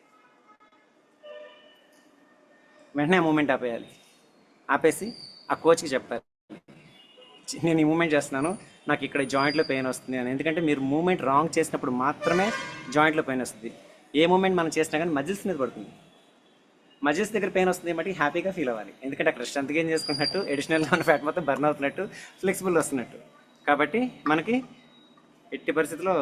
వెంటనే ఆ మూమెంట్ ఆపేయాలి. ఆపేసి ఆ కోచ్కి చెప్పాలి, నేను ఈ మూమెంట్ చేస్తున్నాను, నాకు ఇక్కడ జాయింట్లో పెయిన్ వస్తుంది అని. ఎందుకంటే మీరు మూమెంట్ రాంగ్ చేసినప్పుడు మాత్రమే జాయింట్లో పెయిన్ వస్తుంది. ఏ మూమెంట్ మనం చేసినా కానీ మజిల్స్ మీద పడుతుంది. మజిల్స్ దగ్గర పెయిన్ వస్తుంది బట్టి హ్యాపీగా ఫీల్ అవ్వాలి. ఎందుకంటే అక్కడ స్ట్రెంత్ గెయిన్ చేసుకున్నట్టు, అడిషనల్గా ఉన్న ఫ్యాట్ మొత్తం బర్న్ అవుతున్నట్టు, ఫ్లెక్సిబుల్ వస్తున్నట్టు. కాబట్టి మనకి ఎట్టి పరిస్థితుల్లో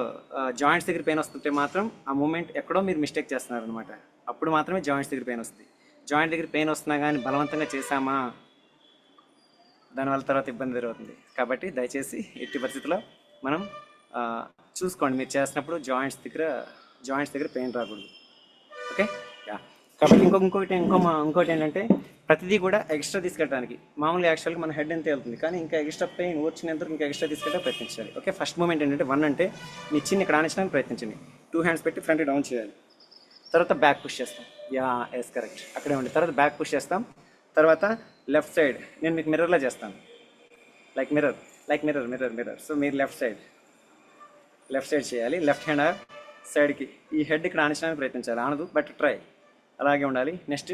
జాయింట్స్ దగ్గర పెయిన్ వస్తుంటే మాత్రం ఆ మూమెంట్ ఎక్కడో మీరు మిస్టేక్ చేస్తున్నారు అనమాట. అప్పుడు మాత్రమే జాయింట్స్ దగ్గర పెయిన్ వస్తుంది. జాయింట్ దగ్గర పెయిన్ వస్తున్నా కానీ బలవంతంగా చేసామా, దానివల్ల తర్వాత ఇబ్బంది జరుగుతుంది. కాబట్టి దయచేసి ఎట్టి పరిస్థితుల్లో మనం చూసుకోండి, మీరు చేసినప్పుడు జాయింట్స్ దగ్గర పెయిన్ రాకూడదు. Okay, yeah. కాబట్టి ఇంకోటి ఏంటంటే ప్రతిదీ కూడా ఎక్స్ట్రా తీసుకెళ్ళడానికి. మామూలుగా యాక్చువల్గా మన హెడ్ ఎంత వెళ్తుంది, కానీ ఇంకా ఎక్స్ట్రా పెయిన్ వచ్చినంతవరకు ఇంకా ఎక్స్ట్రా తీసుకెళ్ళే ప్రయత్నించాలి. ఓకే, ఫస్ట్ మూమెంట్ ఏంటంటే 1 అంటే మీ చిన్న ఇక్కడ ఆనించడానికి ప్రయత్నించండి. 2 హ్యాండ్స్ పెట్టి ఫ్రంట్ డౌన్ చేయాలి. తర్వాత బ్యాక్ పుష్ చేస్తాం. యా, ఎస్, కరెక్ట్, అక్కడే ఉండి. తర్వాత బ్యాక్ పుష్ చేస్తాం. తర్వాత లెఫ్ట్ సైడ్ నేను మీకు మిర్రర్లో చేస్తాను, లైక్ మిర్రర్. సో మీరు లెఫ్ట్ సైడ్ చేయాలి. లెఫ్ట్ హ్యాండ్ సైడ్కి ఈ హెడ్ ఇక్కడ ఆనించడానికి ప్రయత్నించాలి. ఆనదు, బట్ ట్రై, అలాగే ఉండాలి. నెక్స్ట్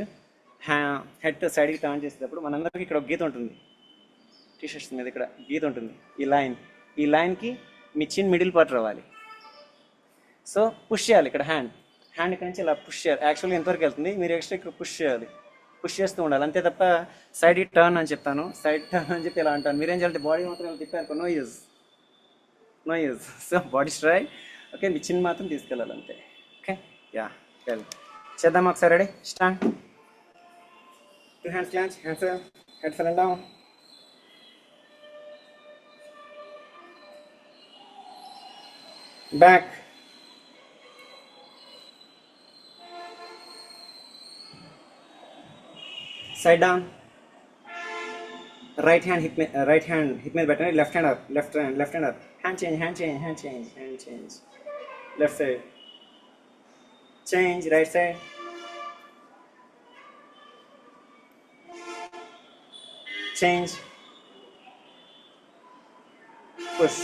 హెడ్ సైడ్కి టర్న్ చేసేటప్పుడు మనందరికీ ఇక్కడ ఒక గీత ఉంటుంది, టీషర్ట్స్ మీద ఇక్కడ గీత ఉంటుంది. ఈ లైన్కి మీ చిన్ మిడిల్ పార్ట్ రావాలి. సో పుష్ చేయాలి. ఇక్కడ హ్యాండ్ ఇక్కడ నుంచి ఇలా పుష్ చేయాలి. యాక్చువల్లీ ఎంతవరకు వెళ్తుంది, మీరు ఎక్స్ట్రా ఇక్కడ పుష్ చేయాలి. పుష్ చేస్తూ ఉండాలి, అంతే తప్ప సైడ్ టర్న్ అని చెప్తాను, సైడ్ టర్న్ అని చెప్పి ఇలా అంటాను. మీరేం చేయాలంటే బాడీ మాత్రం ఇలా తిప్పారు, no use. So body straight. Okay, మీ చిన్న మాత్రం తీసుకెళ్ళాలి అంతే. ఓకే, యా, వెల్ చేద్దాం ఒకసారి. Ready, start. 2 hands clench, hands up, head front down. Back, side down, right hand hip में बैठना है, left hand up, hand change, left side, change, right side, change, push,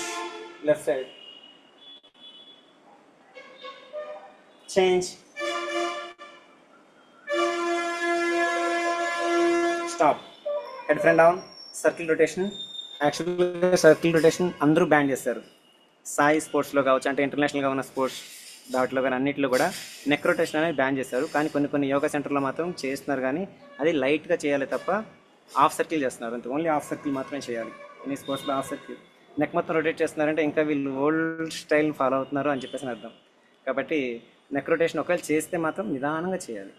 left side, change, stop. Head front down, circle rotation. యాక్చువల్గా సర్కిల్ రొటేషన్ అందరూ బ్యాన్ చేస్తారు. సాయి స్పోర్ట్స్లో కావచ్చు, అంటే ఇంటర్నేషనల్గా ఉన్న స్పోర్ట్స్ దాంట్లో కానీ అన్నింటిలో కూడా నెక్ రొటేషన్ అనేది బ్యాన్ చేస్తారు. కానీ కొన్ని యోగా సెంటర్లో మాత్రం చేస్తున్నారు, కానీ అది లైట్గా చేయాలి తప్ప హాఫ్ సర్కిల్ చేస్తున్నారు అంతే. ఓన్లీ హాఫ్ సర్కిల్ మాత్రమే చేయాలి. ఎన్ని స్పోర్ట్స్లో హాఫ్ సర్కిల్, నెక్ మొత్తం రొటేట్ చేస్తున్నారంటే ఇంకా వీళ్ళు ఓల్డ్ స్టైల్ ఫాలో అవుతున్నారు అని చెప్పేసి అర్థం. కాబట్టి నెక్ రొటేషన్ ఒకవేళ చేస్తే మాత్రం నిదానంగా చేయాలి.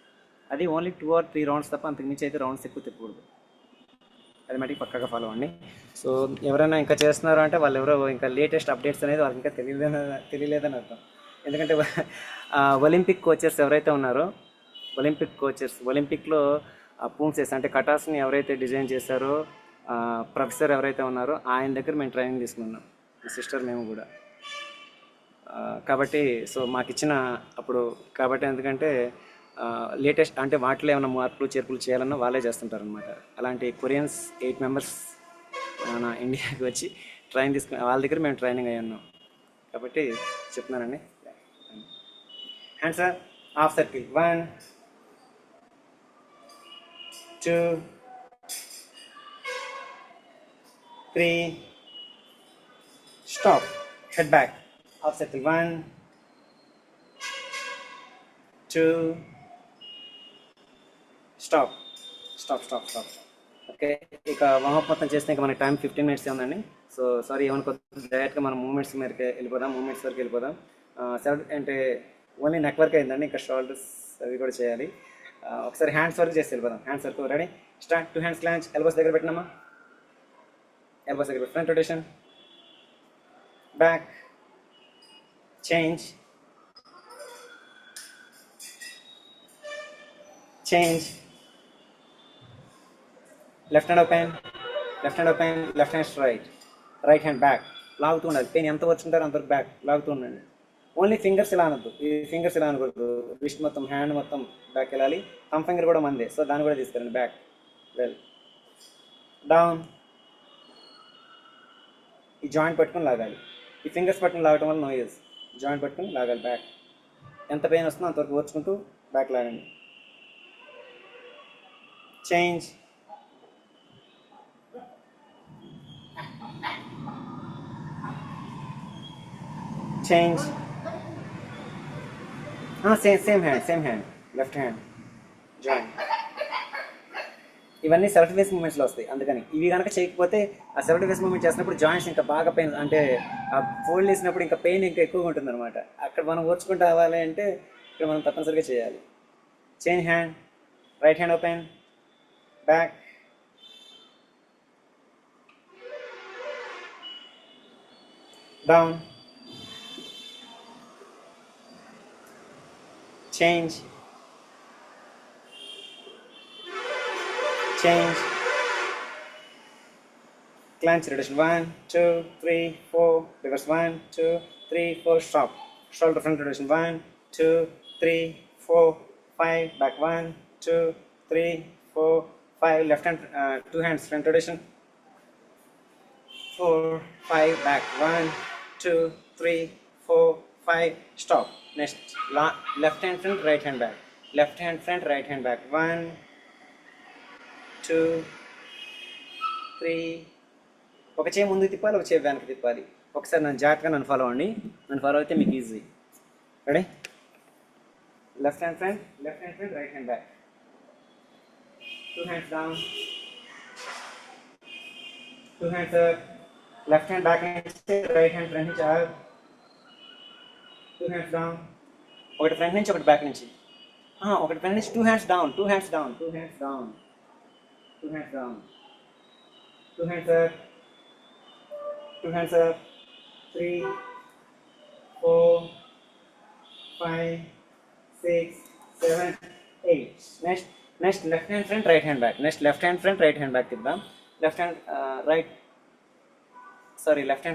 అది ఓన్లీ 2 or 3 రౌండ్స్ తప్ప అంతకుమించి అయితే రౌండ్స్ ఎక్కువ తిప్పకూడదు. అది మటుకు పక్కగా ఫాలో అవ్వండి. సో ఎవరైనా ఇంకా చేస్తున్నారు అంటే వాళ్ళు ఎవరో ఇంకా లేటెస్ట్ అప్డేట్స్ అనేది వాళ్ళకి ఇంకా తెలియలేదని అర్థం. ఎందుకంటే ఒలింపిక్ కోచెస్ ఎవరైతే ఉన్నారో, ఒలింపిక్లో పూన్సెస్ అంటే కటాస్ని ఎవరైతే డిజైన్ చేశారో, ప్రొఫెసర్ ఎవరైతే ఉన్నారో ఆయన దగ్గర మేము ట్రైనింగ్ తీసుకున్నాం, మా సిస్టర్ మేము కూడా. కాబట్టి సో మాకు ఇచ్చిన అప్పుడు కాబట్టి ఎందుకంటే లేటెస్ట్ అంటే వాటిలో ఏమైనా మార్పులు చేర్పులు చేయాలన్నా వాళ్ళే చేస్తుంటారు అనమాట. అలాంటి కొరియన్స్ 8 members మన ఇండియాకి వచ్చి ట్రైనింగ్ తీసుకుని వాళ్ళ దగ్గర మేము ట్రైనింగ్ అయ్యి ఉన్నాం. కాబట్టి చెప్తున్నానండి. Hands up, half circle. 1, 2, 3, stop. Head back. Half circle. 1, 2, stop. Stop. Okay, ఇక వామప్ మొత్తం చేస్తే ఇంకా మనకి టైం 15 minutes ఉందండి. సో సారీ, ఏమనుకోవద్దు, డైరెక్ట్గా మనం మూమెంట్స్ వరకు వెళ్ళిపోదాం. సెవెన్ అంటే ఓన్లీ నెక్ వర్క్ అయిందండి, ఇంకా షోల్డర్స్ అవి కూడా చేయాలి. ఒకసారి హ్యాండ్స్ వర్క్ చేసి వెళ్ళిపోదాం. Hands work ready, start. 2 hands clench, elbows దగ్గర పెట్టినామా, ఎల్బోస్ దగ్గర front rotation, back, change, left hand open, left hand straight, right hand back. లాగుతూ ఉండాలి, పెయిన్ ఎంత వచ్చుంటారో అంతవరకు బ్యాక్ లాగుతూ ఉండండి. ఓన్లీ ఫింగర్స్ ఇలా అనొద్దు, ఈ ఫింగర్స్ ఇలా అనకూడదు, రిస్ట్ మొత్తం, హ్యాండ్ మొత్తం బ్యాక్ వెళ్ళాలి. థమ్ ఫింగర్ కూడా మందే, సో దాన్ని కూడా తీసుకెళ్ళండి బ్యాక్. Well, down. ఈ జాయింట్ పట్టుకొని లాగాలి, ఈ ఫింగర్స్ పట్టుకొని లాగటం వల్ల నో యూజ్. జాయింట్ పట్టుకొని లాగాలి బ్యాక్. ఎంత పెయిన్ వస్తుందో అంతవరకు ఓర్చుకుంటూ బ్యాక్ లాగండి. Change, same hand, left hand joint. ఇవన్నీ సెల్ఫ్ డిఫెన్స్ మూమెంట్స్లో వస్తాయి, అందుకని ఇవి కనుక చేయకపోతే ఆ సెల్ఫ్ డిఫెన్స్ మూమెంట్ చేసినప్పుడు జాయింట్స్ ఇంకా బాగా పెయిన్, అంటే ఆ ఫోల్డ్ వేసినప్పుడు ఇంకా పెయిన్ ఇంకా ఎక్కువగా ఉంటుంది అనమాట. అక్కడ మనం ఓర్చుకుంటూ అవ్వాలి అంటే ఇక్కడ మనం తప్పనిసరిగా చేయాలి. Change hand, right hand open, back, down, change, clench rotation, 1, 2, 3, 4, reverse, 1, 2, 3, 4, stop, shoulder front rotation, 1, 2, 3, 4, 5, back, 1, 2, 3, 4, 5, left hand, 2 hands front rotation, 4, 5, back, 1, 2, 3, 4, 5, stop. Next, left hand front, right hand back, left hand front, right hand back, 1, 2, 3. ఒక చేయి ముందుకు తిప్పాలి, ఒక చేయి వెనక్కి తిప్పాలి. ఒకసారి నన్ను ఫాలో అవ్వండి, నన్ను ఫాలో అయితే మీకు easy. Ready, left hand front, right hand back, 2 hands down, 2 hands up, left hand back నుంచి, రైట్ హ్యాండ్ ఫ్రంట్ నుంచి up, 2 hands down, ఒకటి ఫ్రంట్ నుంచి ఒకటి బ్యాక్ నుంచి, ఒకటి ఫ్రంట్ నుంచి 2 hands down, 2 hands up, 2 hands up, 3, 4, 5, 6, 7, 8. Next left hand front, right hand back. తిద్దాం. Left hand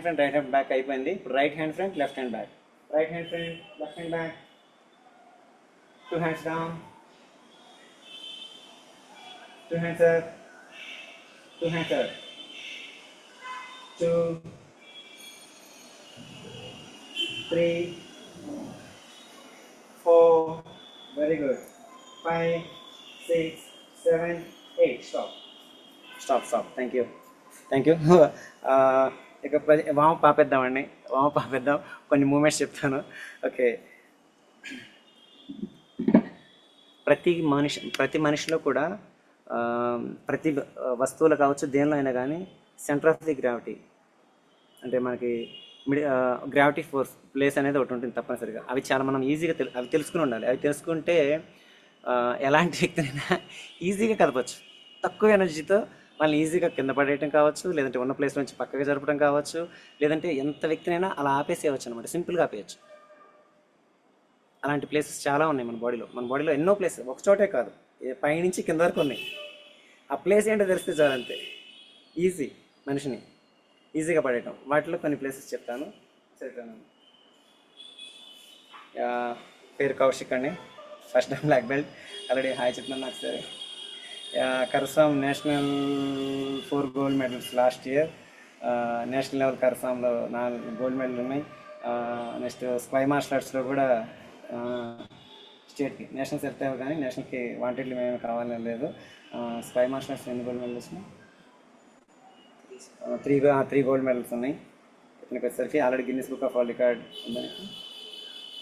front, right hand back అయిపోయింది. Right hand front, left hand back, right hand front, left hand back, 2 hands down, 2 hands up, 2 hands up, 2, 3, 4, very good, 5, 6, 7, 8, stop, thank you. ఇక వామప్ ఆపేద్దామండి, కొన్ని మూమెంట్స్ చెప్తాను. ఓకే, ప్రతి మనిషిలో కూడా ప్రతి వస్తువులు కావచ్చు, దేనిలో అయినా కానీ సెంటర్ ఆఫ్ ది గ్రావిటీ, అంటే మనకి గ్రావిటీ ఫోర్స్ ప్లేస్ అనేది ఒకటి ఉంటుంది తప్పనిసరిగా. అవి చాలా మనం ఈజీగా తెలుసుకుని ఉండాలి. అవి తెలుసుకుంటే ఎలాంటి వ్యక్తినైనా ఈజీగా కదపచ్చు. తక్కువ ఎనర్జీతో వాళ్ళని ఈజీగా కింద పడేయటం కావచ్చు, లేదంటే ఉన్న ప్లేస్ నుంచి పక్కగా జరపడం కావచ్చు, లేదంటే ఎంత వ్యక్తినైనా అలా ఆపేసేయవచ్చు అనమాట, సింపుల్గా ఆపేయచ్చు. అలాంటి ప్లేసెస్ చాలా ఉన్నాయి మన బాడీలో ఎన్నో ప్లేసెస్, ఒక చోటే కాదు, పైనుంచి కింద వరకు ఉన్నాయి. ఆ ప్లేస్ ఏంటో తెలిస్తే చాలు, అంతే ఈజీ మనిషిని ఈజీగా పడేయటం. వాటిలో కొన్ని ప్లేసెస్ చెప్తాను. పేరు కౌశిక్ అండి, first time black belt, already hi చెప్తున్నాను నాకు. సరే, కర్సాం national 4 gold medals last year. National level కర్సాంలో 4 gold medals ఉన్నాయి. నెక్స్ట్ స్పై మార్షల్ ఆర్ట్స్లో కూడా స్టేట్కి నేషనల్ సెలెక్ట్ అయ్యావు కానీ నేషనల్కి వాంటెడ్లీ మేము కావాలని లేదు. స్కై మాస్టర్స్ ఎన్ని గోల్డ్ మెడల్స్ ఉన్నాయి? త్రీ గోల్డ్ మెడల్స్ ఉన్నాయి. ఇతనికి వచ్చేసరికి already Guinness book of world record ఉందని,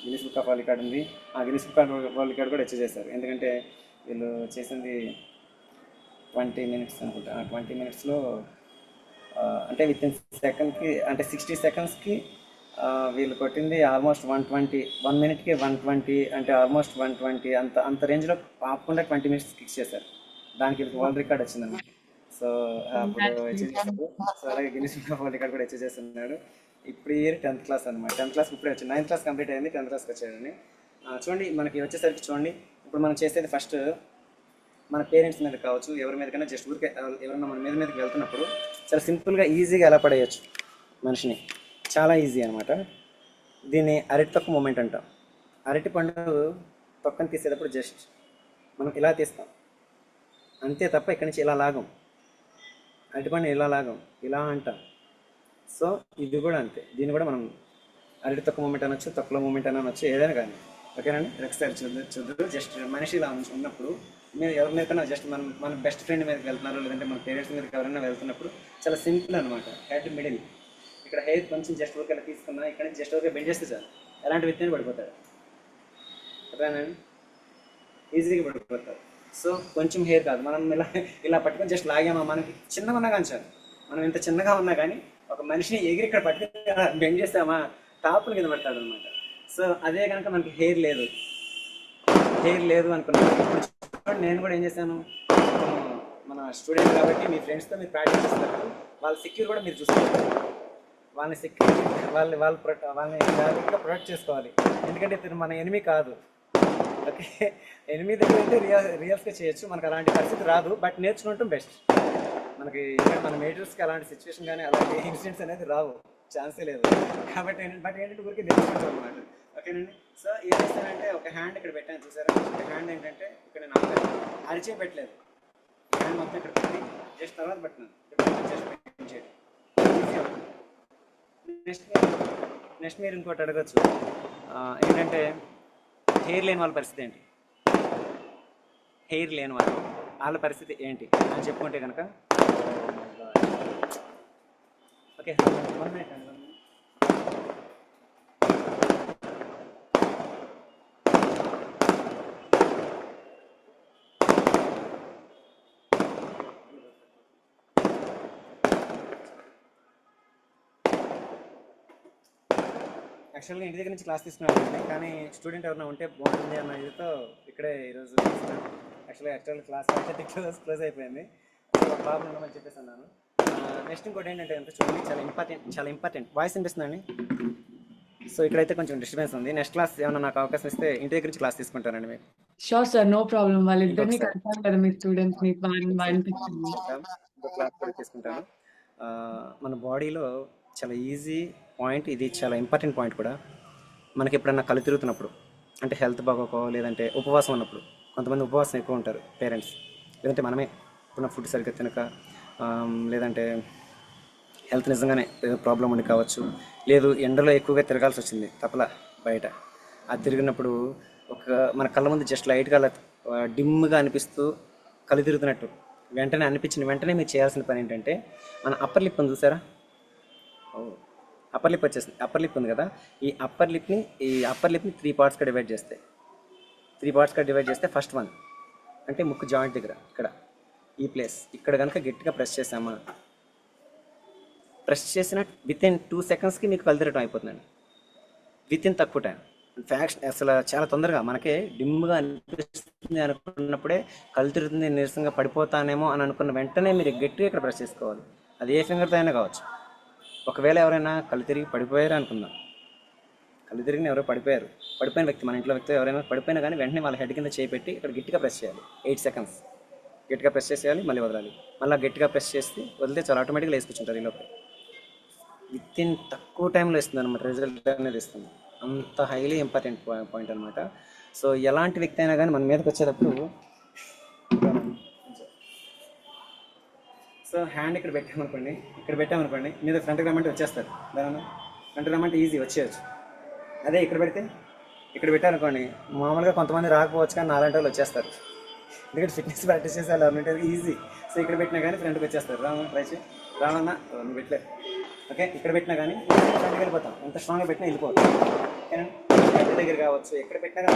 Guinness book of world record ఉంది. ఆ Guinness book of world record కూడా అచీవ్ చేశారు. ఎందుకంటే వీళ్ళు చేసింది 20 minutes అనుకుంటా. 20 minutesలో అంటే విత్ ఇన్ సెకండ్కి అంటే 60 secondsకి వీళ్ళు కొట్టింది ఆల్మోస్ట్ 120, 1 minute-కి 120 అంటే ఆల్మోస్ట్ 120 అంత రేంజ్లో ఆపకుండా 20 minutes ఫిక్స్ చేశారు. దానికి వీళ్ళకి వరల్డ్ రికార్డ్ వచ్చిందన్నమాట. సో అప్పుడు అచీవ్ చేశారు. సో అలాగే Guinness book of world record కూడా అచీవ్ చేస్తున్నాడు. ఇప్పుడు ఇయర్ 10th class అనమాట. 10th class ఇప్పుడే వచ్చింది. 9th class కంప్లీట్ అయింది, 10th classకి వచ్చాడని. చూడండి మనకి వచ్చేసరికి చూడండి, ఇప్పుడు మనం చేసేది ఫస్ట్ మన పేరెంట్స్ మీద కావచ్చు, ఎవరి మీదకైనా జస్ట్ ఊరికే ఎవరైనా మన మీదకి వెళ్తున్నప్పుడు చాలా సింపుల్గా ఈజీగా ఎలా పడేయచ్చు మనిషిని, చాలా ఈజీ అనమాట. దీన్ని అరటి తొక్క మూమెంట్ అంటాం. అరటి పండు తొక్కని తీసేటప్పుడు జస్ట్ మనం ఇలా తీస్తాం అంతే తప్ప ఇక్కడి నుంచి ఇలా లాగం. అరటి పండు ఇలా లాగం, ఇలా అంటాం. సో ఇది కూడా అంతే. దీన్ని కూడా మనం అరటి తొక్క మూమెంట్ అనొచ్చు, తొక్కలో మూమెంట్ అని అనొచ్చు, ఏదైనా కానీ. ఓకేనండి. ఒకసారి చూద్దరు. జస్ట్ మనిషి ఇలా ఉన్నప్పుడు మీరు ఎవరి మీదకన్నా జస్ట్ మన బెస్ట్ ఫ్రెండ్ మీదకి వెళ్తున్నారు, లేదంటే మన పేరెంట్స్ మీదకి ఎవరైనా వెళ్తున్నప్పుడు చాలా సింపుల్ అనమాట. హెడ్ మిడిల్ ఇక్కడ హెయిర్ కొంచెం జస్ట్ ఊరికి ఇలా తీసుకున్నా, ఇక్కడ నుంచి జస్ట్ ఊరికే బెండ్ చేస్తే చాలు, ఎలాంటి వ్యక్తిని పడిపోతాడు. అదేనండి, ఈజీగా పడిపోతారు. సో కొంచెం హెయిర్ కాదు, మనం ఇలా పట్టుకొని జస్ట్ లాగామా, మనకి చిన్నగా ఉన్నా కానీ చాలు. మనం ఇంత చిన్నగా ఉన్నా కానీ ఒక మనిషిని ఎగిరి ఇక్కడ పట్టుకొని బెండ్ చేస్తామా టాపుల కింద పడతాడు అనమాట. సో అదే కనుక మనకి హెయిర్ లేదు అనుకున్నాను. ఇప్పుడు నేను కూడా ఏం చేశాను, మన స్టూడెంట్ కాబట్టి మీ ఫ్రెండ్స్తో మీరు ప్రాక్టీస్ చేస్తారు, వాళ్ళ సెక్యూర్ కూడా మీరు చూసుకోవాలి. వాళ్ళని సెక్యూర్ వాళ్ళని జాగ్రత్తగా ప్రొటెక్ట్ చేసుకోవాలి. ఎందుకంటే ఇతను మన ఎనిమి కాదు. ఓకే, ఎనిమి దగ్గర అయితే రియల్స్గా చేయొచ్చు, మనకు అలాంటి పరిస్థితి రాదు. బట్ నేర్చుకుంటాం బెస్ట్. మనకి మన మేజర్స్కి అలాంటి సిచ్యువేషన్ కానీ అలాంటి ఇన్సిడెంట్స్ అనేది రావు, ఛాన్సే లేదు. కాబట్టి ఏంటంటే ఊరికి నేర్చుకుంటాం అనమాట. ఓకేనండి. సో ఏం చేస్తానంటే ఒక హ్యాండ్ ఇక్కడ పెట్టాను చూసారా, ఒక హ్యాండ్ ఏంటంటే ఇక్కడ నేను అరిచే పెట్టలేదు, హ్యాండ్ మొత్తం ఇక్కడ పెట్టి జస్ట్ తర్వాత పెట్టినాను. జస్ట్ పెట్టించేది. నెక్స్ట్ మీరు ఇంకోటి అడగచ్చు, ఏంటంటే హెయిర్ లేని వాళ్ళ పరిస్థితి ఏంటి, హెయిర్ లేని వాళ్ళ పరిస్థితి ఏంటి అని చెప్పుకుంటే కనుక, ఓకే 1 minute అండి. యాక్చువల్గా ఇంటి దగ్గర నుంచి క్లాస్ తీసుకున్నాను, కానీ స్టూడెంట్ ఎవరైనా ఉంటే బాగుంటుంది అన్న ఇదితో ఇక్కడే ఈరోజు యాక్చువల్ క్లాస్ క్లోజ్ అయిపోయింది. సో ప్రాబ్లం ఉండమని చెప్పేసి అన్నాను. నెక్స్ట్ ఇంకోటి ఏంటంటే కనుక చూడండి, చాలా ఇంపార్టెంట్ వాయిస్ వినిపిస్తుందండి. సో ఇక్కడైతే కొంచెం డిస్టర్బెన్స్ ఉంది. నెక్స్ట్ క్లాస్ ఏమైనా నాకు అవకాశం ఇస్తే ఇంటి దగ్గర నుంచి క్లాస్ తీసుకుంటానండి మీకు. Sure sir, no problem. వాళ్ళిద్దరిని కడతారు కదా మీ స్టూడెంట్స్, మీకు ఇంకో క్లాస్ కూడా తీసుకుంటాను. మన బాడీలో చాలా ఈజీ పాయింట్ ఇది, చాలా ఇంపార్టెంట్ పాయింట్ కూడా. మనకి ఎప్పుడన్నా కళ్ళు తిరుగుతున్నప్పుడు, అంటే హెల్త్ బాగోకో, లేదంటే ఉపవాసం ఉన్నప్పుడు, కొంతమంది ఉపవాసం ఎక్కువ ఉంటారు పేరెంట్స్, లేదంటే మనమే ఇప్పుడు ఫుడ్ సరిగ్గా తినక, లేదంటే హెల్త్ నిజంగానే ఏదో ప్రాబ్లం ఉండి కావచ్చు, లేదు ఎండలో ఎక్కువగా తిరగాల్సి వచ్చింది తప్పలా బయట. అది తిరిగినప్పుడు మన కళ్ళ ముందు జస్ట్ లైట్గా అలా డిమ్గా అనిపిస్తూ కళ్ళు తిరుగుతున్నట్టు అనిపించిన వెంటనే మీరు చేయాల్సిన పని ఏంటంటే, మన అప్పర్ లిప్ ఉంది చూసారా, అప్పర్ లిప్ వచ్చేసింది. అప్పర్ లిప్ ఉంది కదా, ఈ అప్పర్ లిప్ని 3 partsగా డివైడ్ చేస్తే ఫస్ట్ వన్ అంటే ముక్కు జాయింట్ దగ్గర ఇక్కడ ఈ ప్లేస్ ఇక్కడ కనుక గట్టిగా ప్రెస్ చేసామా, ప్రెస్ చేసిన విత్ ఇన్ 2 secondsకి మీకు కళ్ళు తిరగటం అయిపోతుందండి. విత్ ఇన్ తక్కువ టైం. ఫ్యాక్ట్ అసలు చాలా తొందరగా మనకి డిమ్గా అనిపిస్తుంది అనుకున్నప్పుడే కళ్ళు తిరుగుతుంది, నీరసంగా పడిపోతానేమో అని అనుకున్న వెంటనే మీరు గట్టిగా ఇక్కడ ప్రెస్ చేసుకోవాలి. అది ఏ ఫింగర్తో అయినా కావచ్చు. ఒకవేళ ఎవరైనా కళ్ళు తిరిగి పడిపోయారు అనుకుందాం, కళ్ళు తిరిగిన ఎవరో పడిపోయిన వ్యక్తి, మన ఇంట్లో వ్యక్తి ఎవరైనా పడిపోయినా కానీ వెంటనే వాళ్ళ హెడ్ కింద చేపెట్టి ఇక్కడ గట్టిగా ప్రెస్ చేయాలి. 8 seconds గట్టిగా ప్రెస్ చేసేయాలి, మళ్ళీ వదలాలి. మళ్ళీ గట్టిగా ప్రెస్ చేసి వదిలితే చాలా ఆటోమేటిక్గా వేసుకొచ్చుంటారు. ఈ లోపల విత్ ఇన్ తక్కువ టైంలో ఇస్తుంది అనమాట, రిజల్ట్ అనేది ఇస్తుంది. అంత హైలీ ఇంపార్టెంట్ పాయింట్ అనమాట. సో ఎలాంటి వ్యక్తి అయినా కానీ మన మీదకి వచ్చేటప్పుడు, సో హ్యాండ్ ఇక్కడ పెట్టామనుకోండి మీద ఫ్రంట్కి రమ్మంటే వచ్చేస్తారు. దాని ఫ్రంట్కి రమ్మంటే ఈజీ వచ్చేయచ్చు. అదే ఇక్కడ పెడితే ఇక్కడ పెట్టారనుకోండి, మామూలుగా కొంతమంది రాకపోవచ్చు కానీ నాలాంటి వాళ్ళు వచ్చేస్తారు. ఎందుకంటే ఫిట్నెస్ ప్రాక్టీస్ చేసే వాళ్ళు ఎవరంటే ఈజీ. సో ఇక్కడ పెట్టినా కానీ ఫ్రంట్కి వచ్చేస్తారు. రామన్న ట్రై చేయి, రామన్న నువ్వు పెట్టలే. ఓకే, ఇక్కడ పెట్టినా కానీ ఫ్రంట్కి వెళ్ళిపోతాం. ఎంత స్ట్రాంగ్గా పెట్టినా వెళ్ళిపోతాం. ఓకేనా, హెడ్ దగ్గర కావచ్చు, ఎక్కడ పెట్టినా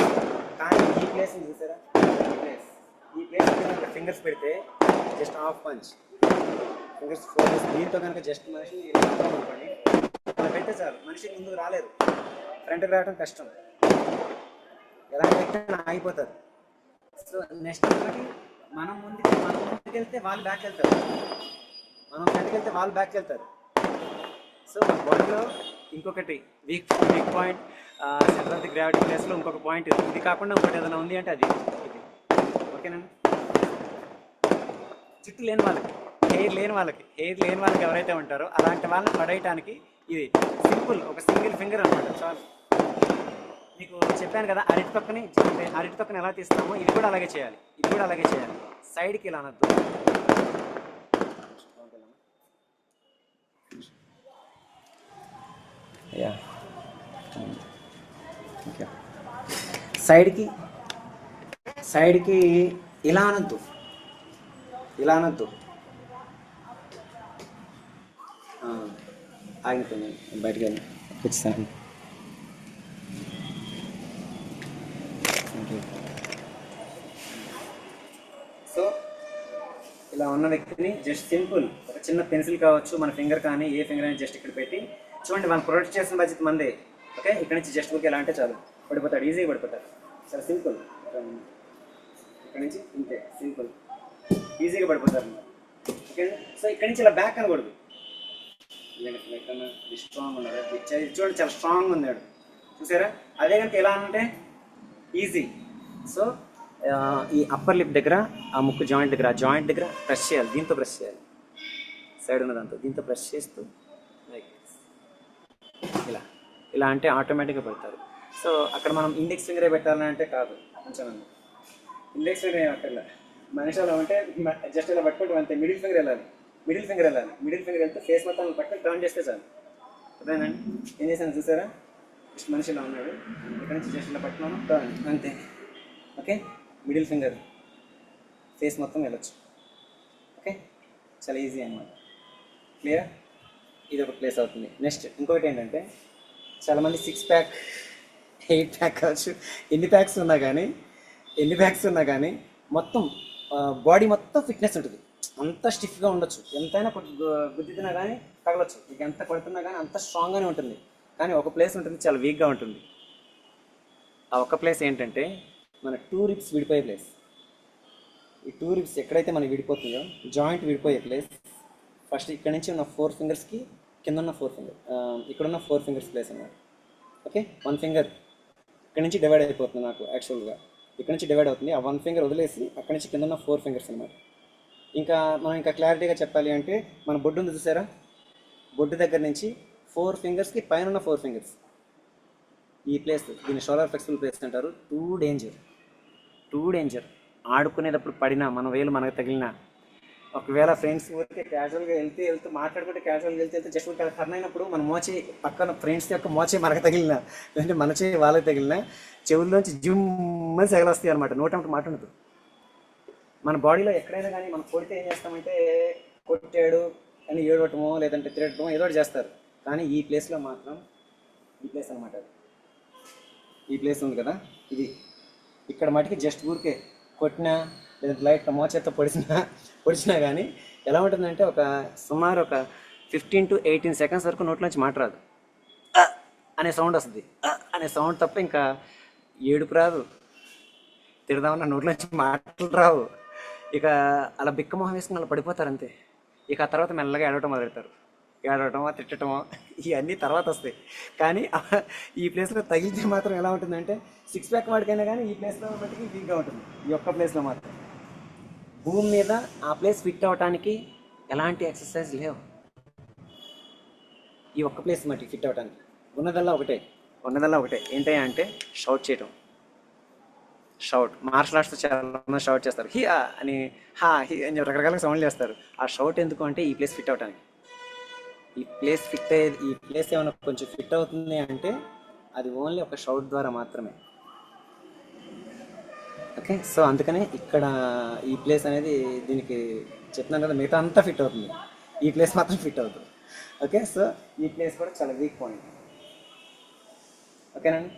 కానీ ఈ ప్లేస్ చూసారా, ఈ ప్లేస్ ఫింగర్స్ పెడితే just half punch, fingers focus. దీంతో కనుక జస్ట్ మనిషి అనుకోండి అలా పెడితే చాలు, మనిషి ముందుకు రాలేదు, ఫ్రంట్కి రావడం కష్టం, ఎలా పెట్టినా ఆగిపోతారు. సో నెక్స్ట్ మనం ముందుకు వెళ్తే వాళ్ళు బ్యాక్ వెళ్తారు, మనం ఫ్రంట్కి వెళ్తే వాళ్ళు బ్యాక్ వెళ్తారు. సో బాడీలో ఇంకొకటి weak point, centre of the gravity ప్లేస్లో ఇంకొక పాయింట్, ఇది కాకుండా ఇంకోటి ఏదైనా ఉంది అంటే అది ఇది. ఓకేనండి, జుట్టు లేని వాళ్ళకి, హెయిర్ లేని వాళ్ళకి ఎవరైతే ఉంటారో అలాంటి వాళ్ళని పడేయటానికి ఇది సింపుల్, ఒక సింగిల్ ఫింగర్ అనమాట చాలు. మీకు చెప్పాను కదా అరటి తొక్కని ఎలా తీస్తామో ఇది కూడా అలాగే చేయాలి, సైడ్కి ఇలా అనద్దు. యా ఓకే, సైడ్కి ఇలా అనద్దు, ఆగిపోయింది, బయటకు వెళ్ళి వచ్చేసాను. సో ఇలా ఉన్న వ్యక్తిని జస్ట్ సింపుల్ ఒక చిన్న పెన్సిల్ కావచ్చు, మన ఫింగర్ కానీ ఏ ఫింగర్ అయినా జస్ట్ ఇక్కడ పెట్టి చూడండి, మనం ప్రొటెక్ట్ చేసిన బాధ్యత మందే. ఓకే, ఇక్కడ నుంచి జస్ట్ ఊరికి ఎలా అంటే చాలు, పడిపోతాడు, ఈజీగా పడిపోతాడు. చాలా సింపుల్, ఇక్కడ నుంచి ఇంతే సింపుల్, ఈజీగా పడిపోతారు. ఓకే, సో ఇక్కడ నుంచి ఇలా బ్యాక్ అనకూడదు, స్ట్రాంగ్ ఉన్నారు. చూడండి చాలా స్ట్రాంగ్ ఉన్నాడు, చూసారా? అదే కనుక ఎలా అంటే ఈజీ. సో ఈ అప్పర్ లిప్ దగ్గర, ఆ ముక్కు జాయింట్ దగ్గర ప్రెస్ చేయాలి, దీంతో ప్రెస్ చేయాలి, సైడ్ ఉన్న దాంతో దీంతో ప్రెస్ చేస్తూ లైక్ ఇలా అంటే ఆటోమేటిక్గా పెడతారు. సో అక్కడ మనం ఇండెక్స్ ఫింగరే పెట్టాలని అంటే కాదు, కొంచెం ఇండెక్స్ ఫింగర్ అక్కడ మనిషి అలా ఉంటే జస్ట్ ఇలా పట్టుకుంటాం అంతే. మిడిల్ ఫింగర్ వెళ్తే ఫేస్ మొత్తం పట్టుకొని టర్న్ చేస్తే చాలు. అదేనండి, ఏం చేశాను చూసారా? జస్ట్ మనిషి ఇలా ఉన్నాడు, ఇక్కడ నుంచి జస్ట్ ఇలా పట్టుకున్నాను, టర్న్ అంతే. ఓకే, మిడిల్ ఫింగర్ ఫేస్ మొత్తం వెళ్ళొచ్చు. ఓకే, చాలా ఈజీ అన్నమాట. క్లియర్? ఇది ఒక ప్లేస్ అవుతుంది. నెక్స్ట్ ఇంకొకటి ఏంటంటే, చాలామంది 6 ప్యాక్ 8 ప్యాక్ కావచ్చు, ఎన్ని ప్యాక్స్ ఉన్నా కానీ మొత్తం బాడీ మొత్తం ఫిట్నెస్ ఉంటుంది, అంత స్టిఫ్గా ఉండొచ్చు, ఎంతైనా గుద్దినా కానీ తగలొచ్చు, మీకు ఎంత కొడుతున్నా కానీ అంత స్ట్రాంగ్గానే ఉంటుంది. కానీ ఒక ప్లేస్ ఉంటుంది చాలా వీక్గా ఉంటుంది. ఆ ఒక ప్లేస్ ఏంటంటే మన 2 రిబ్స్ విడిపోయే ప్లేస్. ఈ 2 రిబ్స్ ఎక్కడైతే మనకి విడిపోతుందో, జాయింట్ విడిపోయే ప్లేస్, ఫస్ట్ ఇక్కడ నుంచి ఉన్న 4 ఫింగర్స్కి కింద ఉన్న 4 ఫింగర్, ఇక్కడున్న 4 ఫింగర్స్ ప్లేస్ అన్నమాట. ఓకే, 1 ఫింగర్ ఇక్కడ నుంచి డివైడ్ అయిపోతుంది, నాకు యాక్చువల్గా ఇక్కడ నుంచి డివైడ్ అవుతుంది. ఆ 1 ఫింగర్ వదిలేసి అక్కడ నుంచి కింద ఉన్న 4 ఫింగర్స్ అనమాట. మనం ఇంకా క్లారిటీగా చెప్పాలి అంటే, మన బొడ్డు ఉంది చూసారా, బొడ్డు దగ్గర నుంచి 4 ఫింగర్స్కి పైన ఉన్న 4 ఫింగర్స్, ఈ ప్లేస్, దీన్ని షోలార్ ఫ్లెక్సిబుల్ ప్లేస్ అంటారు. Two danger. ఆడుకునేటప్పుడు పడినా, మన వేలు మనకు తగిలినా, ఒకవేళ ఫ్రెండ్స్ ఊరికే క్యాజువల్గా వెళ్తూ మాట్లాడుకుంటే క్యాజువల్గా వెళ్తే జస్ట్ టర్న్ అయినప్పుడు మన మోచి పక్కన ఫ్రెండ్స్ యొక్క మోచి మనకు తగిలినా, లేదంటే మన చేయి వాళ్ళకి తగిలినా, చెవుల్లోంచి జిమ్మని సెగలొస్తాయి అనమాట. నోటంటే మాట ఉండదు. మన బాడీలో ఎక్కడైనా కానీ మనం కొడితే ఏం చేస్తామంటే, కొట్టాడు అని ఏడవటమో లేదంటే తిరగటమో ఏదో ఒకటి చేస్తారు. కానీ ఈ ప్లేస్లో మాత్రం, ఈ ప్లేస్ అనమాట, ఈ ప్లేస్ ఉంది కదా, ఇది ఇక్కడ మటుకి జస్ట్ ఊరికే కొట్టినా లేదంటే లైట్ మోచేత్తో పొడిచినా కానీ ఎలా ఉంటుందంటే, సుమారు ఒక 15 to 18 సెకండ్స్ వరకు నోట్లోంచి మాట రాదు, అనే సౌండ్ వస్తుంది. అనే సౌండ్ తప్ప ఇంకా ఏడుపు రాదు, తిడదామన్నా నోట్లోంచి మాటలు రావు. ఇక అలా బిక్క మొహం వేసుకుని అలా పడిపోతారు అంతే. ఇక ఆ తర్వాత మెల్లగా ఏడవటం మొదలెడతారు. ఏడవటమో తిట్టటమో ఇవన్నీ తర్వాత వస్తాయి. కానీ ఈ ప్లేస్లో తగిలితే మాత్రం ఎలా ఉంటుందంటే, 6 ప్యాక్ వాడికైనా కానీ ఈ ప్లేస్లో బట్టి వీక్గా ఉంటుంది. ఈ ఒక్క ప్లేస్లో మాత్రం భూమి మీద ఆ ప్లేస్ ఫిట్ అవ్వటానికి ఎలాంటి ఎక్సర్సైజ్ లేవు. ఈ ఒక్క ప్లేస్ మట్టి ఫిట్ అవ్వటానికి ఉన్నదల్లా ఒకటే ఏంటి అంటే, షౌట్ చేయటం. మార్షల్ ఆర్ట్స్తో చాలా షౌట్ చేస్తారు, హియా అని, హీ అని రకరకాలుగా సౌండ్ చేస్తారు. ఆ షౌట్ ఎందుకు అంటే, ఈ ప్లేస్ ఫిట్ అవ్వటానికి. ఈ ప్లేస్ ఏమైనా కొంచెం ఫిట్ అవుతుంది అంటే అది ఓన్లీ ఒక షౌట్ ద్వారా మాత్రమే. ఓకే, సో అందుకనే ఇక్కడ ఈ ప్లేస్ అనేది దీనికి చెప్తున్నాను కదా, మిగతా అంతా ఫిట్ అవుతుంది, ఈ ప్లేస్ మాత్రం ఫిట్ అవుతుంది. ఓకే, సో ఈ ప్లేస్ కూడా చాలా వీక్ పాయింట్. ఓకేనండి.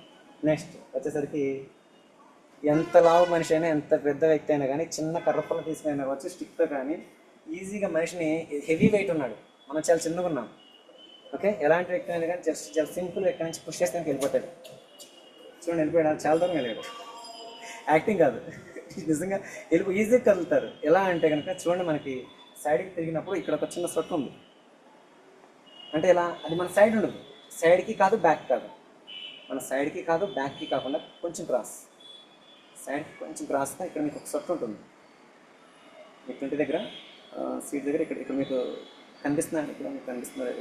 నెక్స్ట్ వచ్చేసరికి ఎంత లావు మనిషి అయినా, ఎంత పెద్ద వ్యక్తి అయినా కానీ, చిన్న కర్రపుల్ల తీసుకుని వచ్చి స్టిక్తో కానీ ఈజీగా మనిషిని, హెవీ వెయిట్ ఉన్నాడు, మనం చాలా చిన్నగా ఉన్నాం. ఓకే, ఎలాంటి వ్యక్తి అయినా కానీ జస్ట్ చాలా సింపుల్ ఎక్కడి నుంచి పుష్ చేస్తే వెళ్ళిపోతాడు. చూడండి, వెళ్ళిపోయాడు, చాలా దూరం వెళ్ళాడు. యాక్టింగ్ కాదు, నిజంగా ఈజీగా కదులుతారు. ఎలా అంటే కనుక చూడండి, మనకి సైడ్కి తిరిగినప్పుడు ఇక్కడ ఒక చిన్న సొట్టు ఉంది అంటే ఇలా, అది మన సైడ్ ఉండదు, సైడ్కి కాదు బ్యాక్ కాదు, మన సైడ్కి కాదు బ్యాక్కి కాకుండా కొంచెం క్రాస్, సైడ్కి కొంచెం క్రాస్గా ఇక్కడ మీకు ఒక సొట్టు ఉంటుంది. మీ ట్వంటీ దగ్గర సీట్ దగ్గర ఇక్కడ ఇక్కడ మీకు కనిపిస్తున్నాను, ఇక్కడ మీకు కనిపిస్తుంది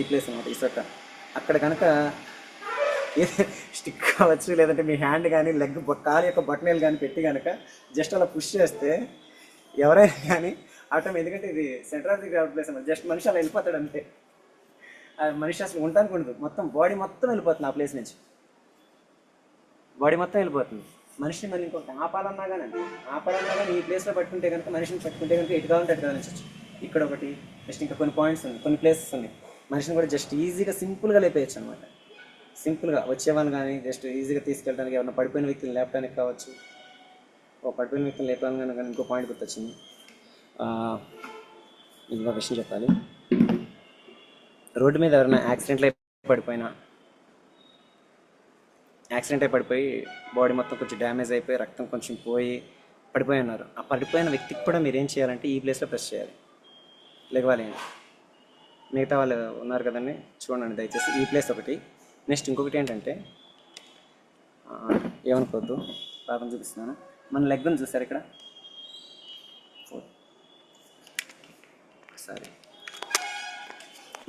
ఈ ప్లేస్ అనమాట, ఈ సొట్ట. అక్కడ కనుక స్టిక్ కావచ్చు, లేదంటే మీ హ్యాండ్ కానీ లెగ్ కాలు యొక్క బటనేలు కానీ పెట్టి కనుక జస్ట్ అలా పుష్ చేస్తే ఎవరైనా కానీ ఆటోమేటిక్, ఎందుకంటే ఇది centre of the gravity place అన్నమాట, జస్ట్ మనిషి అలా వెళ్ళిపోతాడు అంతే. ఆ మనిషి అసలు ఉండడానికి ఉండదు, మొత్తం బాడీ మొత్తం వెళ్ళిపోతుంది ఆ ప్లేస్ నుంచి, బాడీ మొత్తం వెళ్ళిపోతుంది. మనిషిని మళ్ళీ ఇంకొకటి ఆపాలన్నా కానీ ఈ ప్లేస్లో పట్టుకుంటే కనుక, మనిషిని పట్టుకుంటే కనుక ఎటు కావాలంటే అటు కదలించవచ్చు. ఇక్కడ ఒకటి, జస్ట్ ఇంకా కొన్ని పాయింట్స్ ఉన్నాయి, కొన్ని ప్లేసెస్ ఉన్నాయి, మనిషిని కూడా జస్ట్ ఈజీగా సింపుల్గా లేపేయచ్చు అనమాట. సింపుల్గా వచ్చేవాళ్ళు కానీ జస్ట్ ఈజీగా తీసుకెళ్ళడానికి, ఏమన్నా పడిపోయిన వ్యక్తిని లేపడానికి కావచ్చు. పడిపోయిన వ్యక్తిని లేపాలని కానీ ఇంకో పాయింట్ గుర్తొచ్చింది, ఇంకో విషయం చెప్పాలి. రోడ్డు మీద ఎవరైనా యాక్సిడెంట్ అయి పడిపోయి బాడీ మొత్తం కొంచెం డ్యామేజ్ అయిపోయి, రక్తం కొంచెం పోయి పడిపోయి ఉన్నారు. ఆ పడిపోయిన వ్యక్తికి కూడా మీరు ఏం చేయాలంటే ఈ ప్లేస్లో ప్రెస్ చేయాలి, లేవాలి. మిగతా వాళ్ళు ఉన్నారు కదండి, చూడండి దయచేసి ఈ ప్లేస్ ఒకటి. నెక్స్ట్ ఇంకొకటి ఏంటంటే, ఏమనుకోవద్దు, పాదం చూపిస్తున్నాను, మన లెగ్ని చూసారు ఇక్కడ, సరే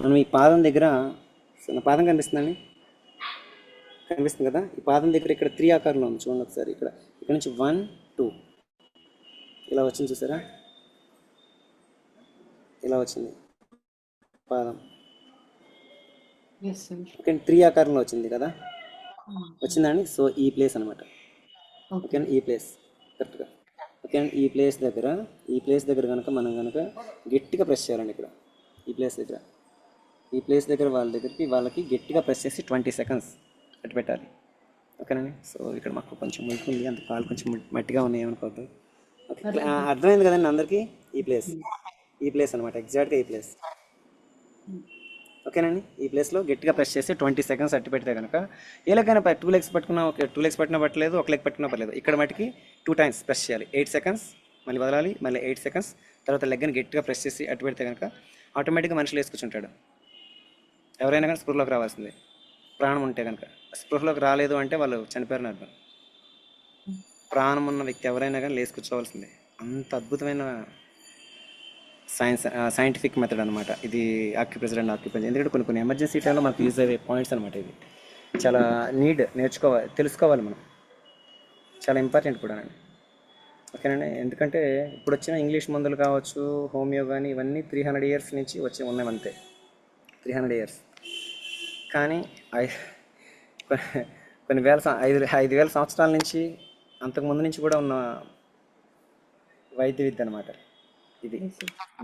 మనం ఈ పాదం దగ్గర, పాదం కనిపిస్తుందండి, కనిపిస్తుంది కదా, ఈ పాదం దగ్గర ఇక్కడ 3 ఆకారంలో ఉంది, చూడండి ఒకసారి. ఇక్కడ నుంచి 1, 2 ఇలా వచ్చింది, చూసారా, ఇలా వచ్చింది పాదం. ఓకే, 3 ఆకారంలో వచ్చింది కదా, వచ్చిందండి. సో ఈ ప్లేస్ అనమాట. ఓకే, ఈ ప్లేస్ కరెక్ట్గా. ఓకే, ఈ ప్లేస్ దగ్గర కనుక మనం కనుక గట్టిగా ప్రెస్ చేయాలండి. ఇక్కడ ఈ ప్లేస్ దగ్గర వాళ్ళకి గట్టిగా ప్రెస్ చేసి 20 సెకండ్స్ అట్టు పెట్టాలి. ఓకేనండి. సో ఇక్కడ మాకు కొంచెం ముడుకుంది, అంత కాలు కొంచెం మట్టిగా ఉన్నాయి, ఏమనుకోవద్దు. ఓకే, అర్థమైంది కదండి అందరికీ. ఈ ప్లేస్ అనమాట, ఎగ్జాక్ట్గా ఈ ప్లేస్. ఓకేనండి. ఈ ప్లేస్లో గట్టిగా ప్రెస్ చేసి 20 సెకండ్స్ అట్టి పెడితే కనుక, ఏ లెక్కైనా 2 లెగ్స్ పట్టుకున్నా ఓకే, 2 లెగ్స్ పట్టినా పట్టలేదు, 1 లెగ్ పట్టినా పర్లేదు, ఇక్కడ మటుకి 2 టైమ్స్ ప్రెస్ చేయాలి. 8 సెకండ్స్ మళ్ళీ వదలాలి, మళ్ళీ 8 సెకండ్స్, తర్వాత లెగ్ని గట్టిగా ప్రెస్ చేసి అట్టి పెడితే కనుక ఆటోమేటిక్గా మనుషులు వేసుకొచ్చుంటాడు. ఎవరైనా కానీ స్పృహలోకి రావాల్సిందే, ప్రాణం ఉంటే కనుక. స్పృహలోకి రాలేదు అంటే వాళ్ళు చనిపోయారని అర్థం. ప్రాణం ఉన్న వ్యక్తి ఎవరైనా కానీ లేసుకొచ్చుకోవాల్సిందే. అంత అద్భుతమైన సైంటిఫిక్ మెథడ్ అనమాట ఇది, ఆక్యుప్రెషర్ అండ్ ఆక్యుపెన్షన్. ఎందుకంటే కొన్ని ఎమర్జెన్సీ టైంలో మనకు యూజ్ అయ్యే పాయింట్స్ అనమాట. ఇది చాలా తెలుసుకోవాలి మనం, చాలా ఇంపార్టెంట్ కూడా అండి. ఓకేనండి. ఎందుకంటే ఇప్పుడు వచ్చిన ఇంగ్లీష్ మందులు కావచ్చు, హోమియో కానీ, ఇవన్నీ 300 ఇయర్స్ నుంచి ఉన్నాయి అంతే, 300 ఇయర్స్. కానీ కొన్ని 5,000 సంవత్సరాల నుంచి, అంతకుముందు నుంచి కూడా ఉన్న వైద్య విద్య అనమాట ఇది.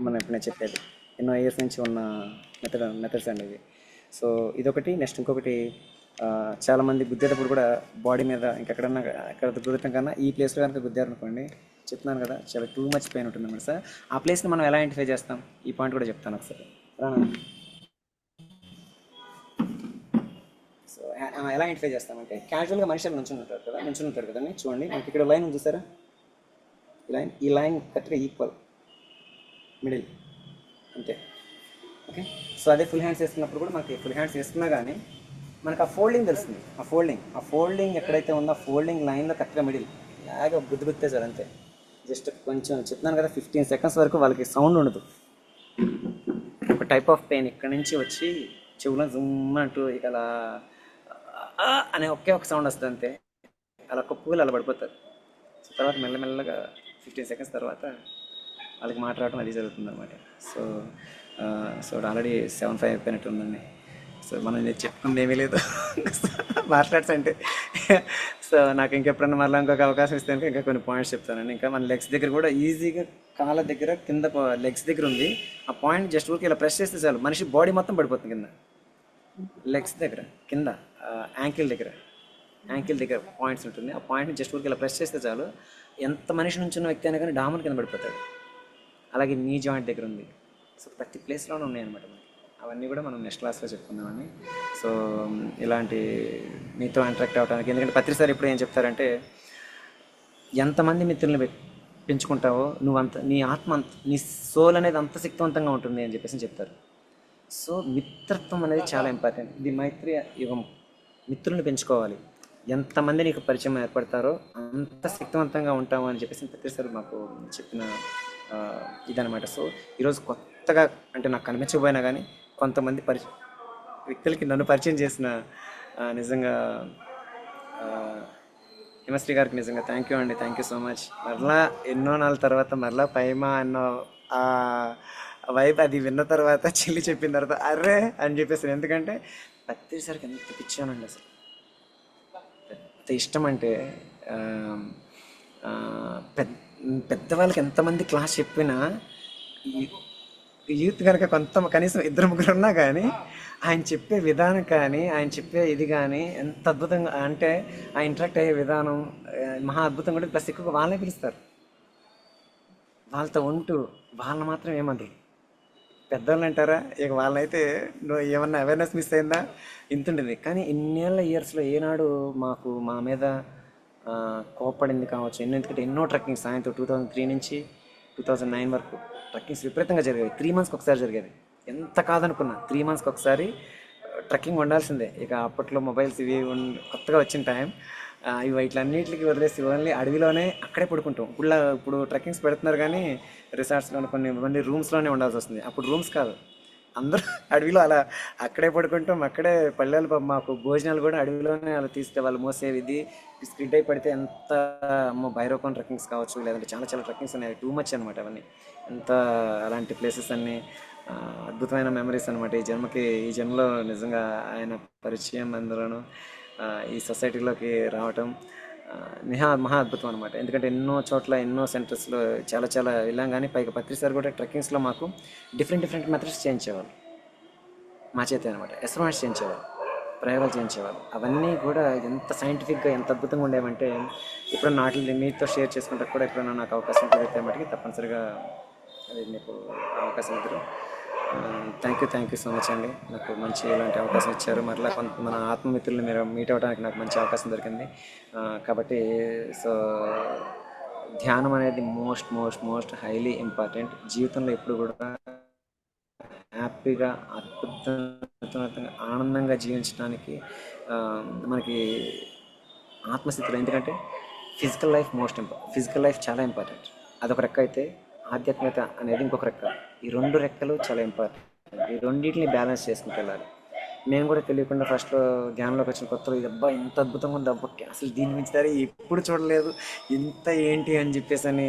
మనం ఇప్పుడు నేను చెప్పేది ఎన్నో ఇయర్స్ నుంచి ఉన్న మెథడ్స్ అండి ఇది. సో ఇదొకటి. నెక్స్ట్ ఇంకొకటి, చాలామంది గుద్దేటప్పుడు కూడా బాడీ మీద ఇంకెక్కడన్నా ఎక్కడ గుద్దటం కన్నా ఈ ప్లేస్లో కనుక గుద్దారనుకోండి, చెప్తున్నాను కదా, చాలా టూ మచ్ పెయిన్ ఉంటుంది అన్నమాట సార్. ఆ ప్లేస్ని మనం ఎలా ఐడెంటిఫై చేస్తాం, ఈ పాయింట్ కూడా చెప్తాను ఒకసారి. సో ఎలా ఐడెంటిఫై చేస్తామంటే, క్యాజువల్గా మనుషులు నుంచుని ఉంటారు కదండి. చూడండి, మనకి ఇక్కడ లైన్ ఉంది చూసారా, ఈ లైన్ కరెక్ట్గా ఈక్వల్ మిడిల్ అంతే. ఓకే, సో అదే ఫుల్ హ్యాండ్స్ వేసుకున్నప్పుడు కూడా మనకి ఫుల్ హ్యాండ్స్ వేసుకున్నా కానీ మనకు ఆ ఫోల్డింగ్ తెలుస్తుంది. ఆ ఫోల్డింగ్ ఎక్కడైతే ఉందో, ఆ ఫోల్డింగ్ లైన్లో కరెక్ట్గా మిడిల్ లాగా గుద్దితే సార్ అంతే. జస్ట్ కొంచెం చెప్తున్నాను కదా, 15 సెకండ్స్ వరకు వాళ్ళకి సౌండ్ ఉండదు. ఒక టైప్ ఆఫ్ పెయిన్ ఇక్కడ నుంచి వచ్చి చెవులో జుమ్ అంటూ ఇక అలా అనే ఒక సౌండ్ వస్తుంది అంతే. అలా కొప్పులు అలా పడిపోతారు. సో తర్వాత మెల్లమెల్లగా 15 సెకండ్స్ తర్వాత వాళ్ళకి మాట్లాడటం అది జరుగుతుంది అనమాట. సో ఆల్రెడీ 7:05 అయిపోయినట్టు ఉందండి. సో మనం నేను చెప్పుకుంది ఏమీ లేదు మార్షల్ అంటే. సో నాకు ఇంకెప్పుడన్నా మళ్ళీ ఇంకొక అవకాశం ఇస్తే కనుక ఇంకా కొన్ని పాయింట్స్ చెప్తానండి. ఇంకా మన లెగ్స్ దగ్గర కూడా ఈజీగా కాళ్ళ దగ్గర కింద లెగ్స్ దగ్గర ఉంది. ఆ పాయింట్ జస్ట్ ఊరికి ఇలా ప్రెస్ చేస్తే చాలు మనిషి బాడీ మొత్తం పడిపోతుంది కింద. లెగ్స్ దగ్గర కింద యాంకిల్ దగ్గర పాయింట్స్ ఉంటుంది. ఆ పాయింట్ని జస్ట్ ఊరికి ఇలా ప్రెస్ చేస్తే చాలు ఎంత మనిషి నుంచి ఉన్న వ్యక్తి అయినా కానీ డామన్ కింద పడిపోతాడు. అలాగే నీ జాయింట్ దగ్గర ఉంది. సో ప్రతి ప్లేస్లోనే ఉన్నాయన్నమాట మనకి. అవన్నీ కూడా మనం నెక్స్ట్ క్లాస్లో చెప్పుకుందామని. సో ఇలాంటి మీతో ఇంటరాక్ట్ అవ్వడానికి, ఎందుకంటే పత్రిసారి ఇప్పుడు ఏం చెప్తారంటే ఎంతమంది మిత్రుల్ని పెంచుకుంటావో నువ్వు అంత నీ ఆత్మ అంత నీ సోల్ అనేది అంత శక్తివంతంగా ఉంటుంది అని చెప్పేసి చెప్తారు. సో మిత్రత్వం అనేది చాలా ఇంపార్టెంట్. ఇది మైత్రి యుగం. మిత్రుల్ని పెంచుకోవాలి. ఎంతమంది నీకు పరిచయం ఏర్పడతారో అంత శక్తివంతంగా ఉంటాము అని చెప్పేసి పత్రిసారి మాకు చెప్పిన ఇదనమాట. సో ఈరోజు కొత్తగా అంటే నాకు కనిపించకపోయినా కానీ కొంతమంది వ్యక్తులకి నన్ను పరిచయం చేసిన నిజంగా హిమశ్రీ గారికి నిజంగా థ్యాంక్ యూ అండి. Thank you so much. మరలా ఎన్నో నాళ్ళ తర్వాత మరలా పైమా అన్న వైబ్ అది విన్న తర్వాత చెల్లి చెప్పిన తర్వాత అర్రే అని చెప్పేసి, ఎందుకంటే పత్రిసారికి ఎంత పిచ్చానండి అసలు, ఎంత ఇష్టం అంటే పెద్దవాళ్ళకి ఎంతమంది క్లాస్ చెప్పినా యూత్ కనుక కనీసం 2-3 ఉన్నా కానీ ఆయన చెప్పే విధానం కానీ ఆయన చెప్పే ఇది కానీ ఎంత అద్భుతంగా అంటే ఆ ఇంటరాక్ట్ అయ్యే విధానం మహా అద్భుతంగా ఉంటుంది. ప్లస్ ఎక్కువగా వాళ్ళనే పిలుస్తారు. వాళ్ళతో ఉంటూ వాళ్ళని మాత్రం ఏమనరు. పెద్దవాళ్ళు అంటారా ఇక వాళ్ళైతే నువ్వు ఏమన్నా అవేర్నెస్ మిస్ అయిందా ఇంత ఉంటుంది. కానీ ఇన్నేళ్ళ ఇయర్స్లో ఏనాడు మా మీద కోప్పడింది కావచ్చు. ఎందుకంటే ఎన్నో ట్రెక్కింగ్స్ సాయంత్రం 2003 నుంచి 2009 వరకు ట్రెక్కింగ్స్ విపరీతంగా జరిగేవి. 3 మంత్స్కి ఒకసారి జరిగేది. ఎంత కాదనుకున్నా 3 మంత్స్కి ఒకసారి ట్రెక్కింగ్ ఉండాల్సిందే. ఇక అప్పట్లో మొబైల్స్ ఇవి కొత్తగా వచ్చిన టైం ఇవి వీటిలన్నిటికి వదిలేసి ఓన్లీ అడవిలోనే అక్కడే పడుకుంటాం. ఇప్పుడు ట్రెక్కింగ్స్ పెడుతున్నారు కానీ రిసార్ట్స్లోనే కొన్ని రూమ్స్లోనే ఉండాల్సి వస్తుంది. అప్పుడు రూమ్స్ కాదు, అందరూ అడవిలో అలా అక్కడే పడుకుంటాం. అక్కడే పల్లెలు మాకు భోజనాలు కూడా అడవిలోనే అలా తీస్తే వాళ్ళు మోసేవి. ఇది స్కిడ్ అయి పడితే ఎంత భైరవకోన ట్రెక్కింగ్స్ కావచ్చు, లేదంటే చాలా చాలా ట్రెక్కింగ్స్ ఉన్నాయి. టూ మచ్ అనమాట అవన్నీ. ఎంత అలాంటి ప్లేసెస్ అన్నీ అద్భుతమైన మెమరీస్ అనమాట. ఈ జన్మలో నిజంగా ఆయన పరిచయం అందులోనూ ఈ సొసైటీలోకి రావటం మహా అద్భుతం అనమాట. ఎందుకంటే ఎన్నో చోట్ల ఎన్నో సెంటర్స్లో చాలా చాలా వెళ్ళాం. కానీ పైగా పత్రిసారి కూడా ట్రెక్కింగ్స్లో మాకు డిఫరెంట్ మెథడ్స్ చేయించేవాళ్ళు మా చేత అనమాట. ఎక్స్పెరిమెంట్స్ చేయించేవాళ్ళు, ప్రయోగాలు చేయించేవాళ్ళు. అవన్నీ కూడా ఎంత సైంటిఫిక్గా ఎంత అద్భుతంగా ఉండేవంటే ఇప్పుడు నాటిని మీతో షేర్ చేసుకుంటే కూడా ఎప్పుడైనా నాకు అవకాశం కుదిరితే మటుకి తప్పనిసరిగా అది మీకు అవకాశం ఇద్దరు. థ్యాంక్ యూ సో మచ్ అండి. నాకు మంచి ఇలాంటి అవకాశం ఇచ్చారు. మరలా మన ఆత్మమిత్రులు మీరు మీట్ అవ్వడానికి నాకు మంచి అవకాశం దొరికింది. కాబట్టి సో ధ్యానం అనేది మోస్ట్ హైలీ ఇంపార్టెంట్. జీవితంలో ఎప్పుడు కూడా హ్యాపీగా అద్భుతంగా ఆనందంగా జీవించడానికి మనకి ఆత్మస్థితిలో, ఎందుకంటే ఫిజికల్ లైఫ్ చాలా ఇంపార్టెంట్. అదొక రెక్క అయితే ఆధ్యాత్మికత అనేది ఇంకొక రెక్క. ఈ 2 రెక్కలు చాలా ఇంపార్టెంట్. ఈ రెండింటిని బ్యాలెన్స్ చేసుకుంటూ వెళ్ళాలి. మేము కూడా తెలియకుండా ఫస్ట్లో ధ్యానంలోకి వచ్చిన కొత్తలో ఇది అబ్బా ఇంత అద్భుతంగా ఉంది, అబ్బా అసలు దీని మించి సరే ఎప్పుడు చూడలేదు ఇంత ఏంటి అని చెప్పేసి అని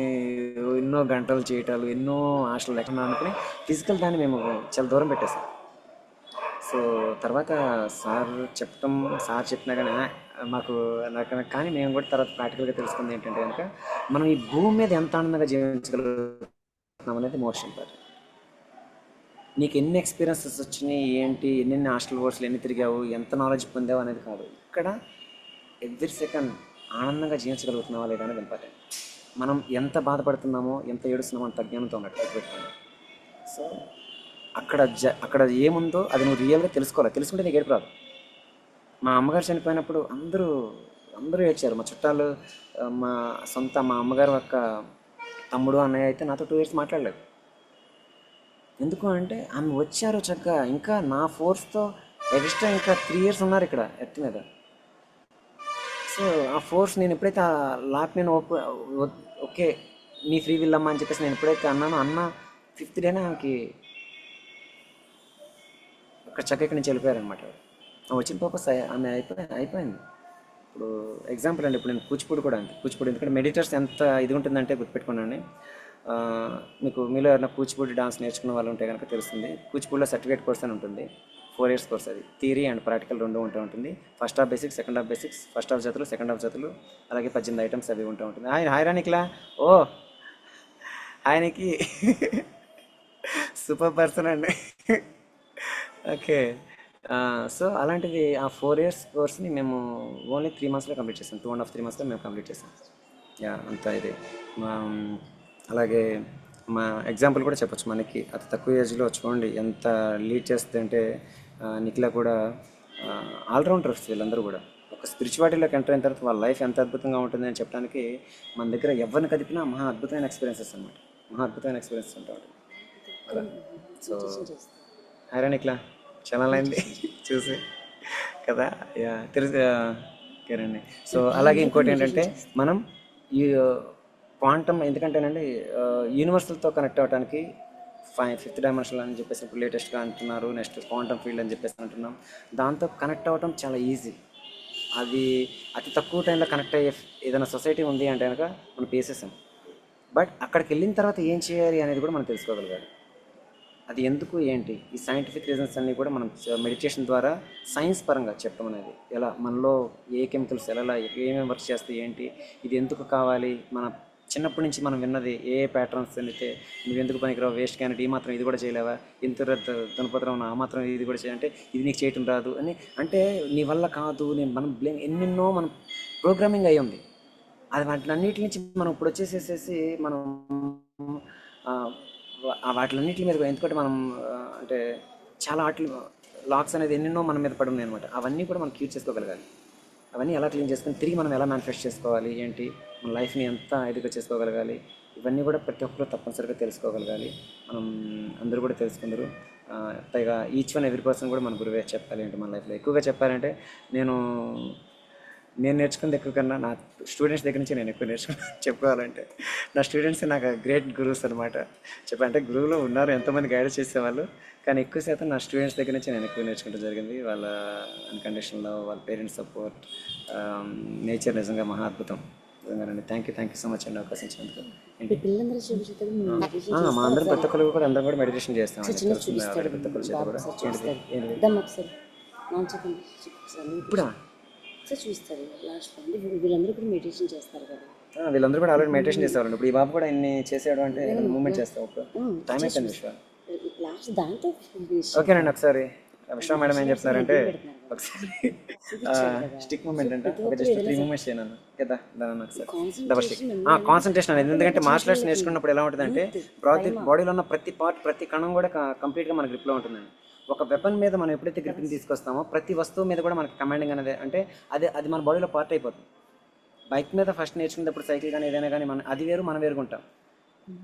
ఎన్నో గంటలు చేయటాలు, ఎన్నో ఆశలు లేకుండా అనుకుని ఫిజికల్ దాన్ని మేము చాలా దూరం పెట్టేసాం. సో తర్వాత సార్ చెప్పినా కానీ నాకు కానీ మేము కూడా తర్వాత ప్రాక్టికల్గా తెలుసుకుంది ఏంటంటే కనుక మనం ఈ భూమి మీద ఎంత ఆనందంగా జీవించగలుగుతున్నాం అనేది మోస్ట్ ఇంపార్టెంట్. నీకు ఎన్ని ఎక్స్పీరియన్సెస్ వచ్చినాయి ఏంటి, ఎన్ని హాస్టల్ కోర్సులు ఎన్ని తిరిగావు, ఎంత నాలెడ్జ్ పొందావు అనేది కాదు. ఇక్కడ ఎవ్రీ సెకండ్ ఆనందంగా జీవించగలుగుతున్నావా లేదా అనేది ఇంపార్టెంట్. మనం ఎంత బాధపడుతున్నామో ఎంత ఏడుస్తున్నామో అంత అజ్ఞానంతో ఉన్నట్టు పెట్టుకోండి. సో అక్కడ ఏముందో అది నువ్వు రియల్గా తెలుసుకోవాలి. తెలుసుకుంటే నీకు ఏడుపు రాదు. మా అమ్మగారు చనిపోయినప్పుడు అందరూ ఏడ్చారు. మా చుట్టాలు, మా అమ్మగారు యొక్క తమ్ముడు అన్నయ్య అయితే నాతో 2 years మాట్లాడలేదు. ఎందుకు అంటే ఆమె వచ్చారు చక్కగా, ఇంకా నా ఫోర్స్తో ఎక్స్ట్రా ఇంకా 3 years ఉన్నారు ఇక్కడ ఎర్త్ మీద. సో ఆ ఫోర్స్ నేను ఎప్పుడైతే లాక్ నేను ఓకే నీ ఫ్రీ విల్ అమ్మా అని చెప్పేసి నేను ఎప్పుడైతే అన్న 5th డేనే ఆమెకి అక్కడ చక్క ఇక్కడి నుంచి వెళ్ళిపోయారనమాట. వచ్చిన పర్పస్ ఆమె అయిపోయింది. ఇప్పుడు ఎగ్జాంపుల్ అండి, ఇప్పుడు నేను కూచిపూడి కూడా అంతే. కూచిపూడి ఎందుకంటే మెడిటర్స్ ఎంత ఇది ఉంటుందంటే గుర్తుపెట్టుకున్నాను. మీలో ఎవరైనా కూచిపూడి డాన్స్ నేర్చుకున్న వాళ్ళు ఉంటే కనుక తెలుస్తుంది. కూచిపూడిలో సర్టిఫికేట్ కోర్స్ అని ఉంటుంది. 4 years కోర్స్ అది. థియరీ అండ్ ప్రాక్టికల్ రెండు ఉంటుంది. First half basics, second half basics, first half జతులు, సెకండ్ హాఫ్ జతులు, అలాగే 18 ఐటమ్స్ అవి ఉంటుంది. హైరానిక్లా ఓ ఆయనకి సూపర్ పర్సన్ అండి. ఓకే. సో అలాంటిది ఆ 4 years కోర్స్ని మేము ఓన్లీ 3 monthsలో కంప్లీట్ చేసాం. 2.5 3 monthsలో మేము కంప్లీట్ చేసాం. యా అంతా ఇది మా అలాగే మా ఎగ్జాంపుల్ కూడా చెప్పొచ్చు. మనకి అతి తక్కువ ఏజ్లో చూడండి ఎంత లీడ్ చేస్తుంది అంటే నిఖిల కూడా ఆల్రౌండర్స్ వీళ్ళందరూ కూడా. ఒక స్పిరిచువాలిటీలోకి ఎంటర్ అయిన తర్వాత వాళ్ళ లైఫ్ ఎంత అద్భుతంగా ఉంటుంది అని చెప్పడానికి మన దగ్గర ఎవరిని కదిపినా మహా అద్భుతమైన ఎక్స్పీరియన్సెస్ అనమాట. మహా అద్భుతమైన ఎక్స్పీరియన్సెస్ ఉంటాయి అలా. సో నిఖిల చాలా అయింది చూసి కదా. యా తెలుసు ఓకేనండి. సో అలాగే ఇంకోటి ఏంటంటే మనం ఈ క్వాంటమ్ ఎందుకంటేనండి యూనివర్సల్తో కనెక్ట్ అవ్వడానికి ఫిఫ్త్ డైమెన్షన్ అని చెప్పేసి ఇప్పుడు లేటెస్ట్గా అంటున్నారు. నెక్స్ట్ క్వాంటమ్ ఫీల్డ్ అని చెప్పేసి అంటున్నాం. దాంతో కనెక్ట్ అవ్వటం చాలా ఈజీ. అది అతి తక్కువ టైంలో కనెక్ట్ అయ్యే ఏదైనా సొసైటీ ఉంది అంటే కనుక మనం పేసేసాం. బట్ అక్కడికి వెళ్ళిన తర్వాత ఏం చేయాలి అనేది కూడా మనం తెలుసుకోగలగాలి. అది ఎందుకు ఏంటి ఈ సైంటిఫిక్ రీజన్స్ అన్నీ కూడా మనం మెడిటేషన్ ద్వారా సైన్స్ పరంగా చెప్పడం అనేది ఎలా మనలో ఏ కెమికల్స్ ఎలా ఏమేమి వర్క్ చేస్తాయి ఏంటి, ఇది ఎందుకు కావాలి, మన చిన్నప్పటి నుంచి మనం విన్నది ఏ ప్యాటర్న్స్ అయితే నువ్వు ఎందుకు పనికిరావు, వేస్ట్ క్యాండిడేట్, ఈ మాత్రం ఇది కూడా చేయలేవా, ఇంత దునపత్రం ఆ మాత్రం ఇది కూడా చేయాలంటే ఇది నీకు చేయటం రాదు అని అంటే నీ వల్ల కాదు నేను మనం బ్లేమ్ ఎన్నెన్నో మనం ప్రోగ్రామింగ్ అయ్యి ఉంది. అది వాటిలన్నిటి నుంచి మనం ఇప్పుడు వచ్చేసేసేసి మనం వాటిలన్నిటి మీద ఎందుకంటే మనం అంటే చాలా వాటి లాక్స్ అనేది ఎన్నెన్నో మన మీద పడి ఉన్నాయి అనమాట. అవన్నీ కూడా మనం క్యూర్ చేసుకోగలగాలి. అవన్నీ ఎలా క్లీన్ చేసుకొని తిరిగి మనం ఎలా మేనిఫెస్ట్ చేసుకోవాలి ఏంటి, మన లైఫ్ని ఎంత ఇదిగా చేసుకోగలగాలి, ఇవన్నీ కూడా ప్రతి ఒక్కరు తప్పనిసరిగా తెలుసుకోగలగాలి. మనం అందరూ కూడా తెలుసుకుందరు. పైగా ఈచ్ వన్ ఎవ్రీ పర్సన్ కూడా మన గురువే చెప్పాలి అంటే మన లైఫ్లో ఎక్కువగా చెప్పాలంటే నేను నేర్చుకున్నది ఎక్కువ కన్నా నా స్టూడెంట్స్ దగ్గర నుంచి నేను ఎక్కువ నేర్చుకున్నాను చెప్పుకోవాలంటే. నా స్టూడెంట్స్ నాకు గ్రేట్ గురువుస్ అనమాట. చెప్పాలంటే గురువులు ఉన్నారు ఎంతోమంది గైడ్ చేసేవాళ్ళు, కానీ ఎక్కువ శాతం నా స్టూడెంట్స్ దగ్గర నుంచి నేను ఎక్కువ నేర్చుకుంటూ జరిగింది. వాళ్ళ అన్కండిషన్లో వాళ్ళ పేరెంట్స్ సపోర్ట్, నేచర్ నిజంగా మహా అద్భుతం. నిజంగానండి. థ్యాంక్ యూ సో మచ్ అండి అవకాశం ఇచ్చినందుకు. మా అందరం ప్రతి ఒక్కరు కూడా అందరం కూడా మెడిటేషన్ చేస్తాం. ప్రతి ఒక్కరి చేత కూడా ఇప్పుడా చూస్తారు లాస్ట్ వీళ్ళందరూ కూడా మెడిటేషన్ చేస్తారు కదా. వీళ్ళందరూ కూడా ఆల్రెడీ మెడిటేషన్ చేసేవాళ్ళు. ఇప్పుడు ఈ బాబు కూడా ఇన్ని చేసాడు అంటే మూమెంట్ చేస్తాం. టైం అయిపోయింది విశ్వ. లాస్ట్ దాంతో ఓకేనండి. ఒకసారి విశ్వ మేడం ఏం చెప్తున్నారంటే ఒకసారి స్టిక్ మూమెంట్ అంటే ఒక జస్ట్ 3 మూమెంట్స్ చేయను కదా దాని ఒకసారి డబల్ స్టిక్ కాన్సన్ట్రేషన్ అనేది. ఎందుకంటే మార్షల్ ఆర్ట్స్ నేర్చుకున్నప్పుడు ఎలా ఉంటుందంటే బాడీలో ఉన్న ప్రతి పార్ట్ ప్రతి కణం కూడా కంప్లీట్గా మన గ్రిప్లో ఉంటుందండి. ఒక వెపన్ మీద మనం ఎప్పుడైతే గ్రిప్ని తీసుకొస్తామో ప్రతి వస్తువు మీద కూడా మనకి కమాండింగ్ అనేది అంటే అది మన బాడీలో పార్ట్ అయిపోతుంది. బైక్ మీద ఫస్ట్ నేర్చుకునేటప్పుడు సైకిల్ కానీ ఏదైనా కానీ మనం అది వేరు మనం వేరుగుంటాం.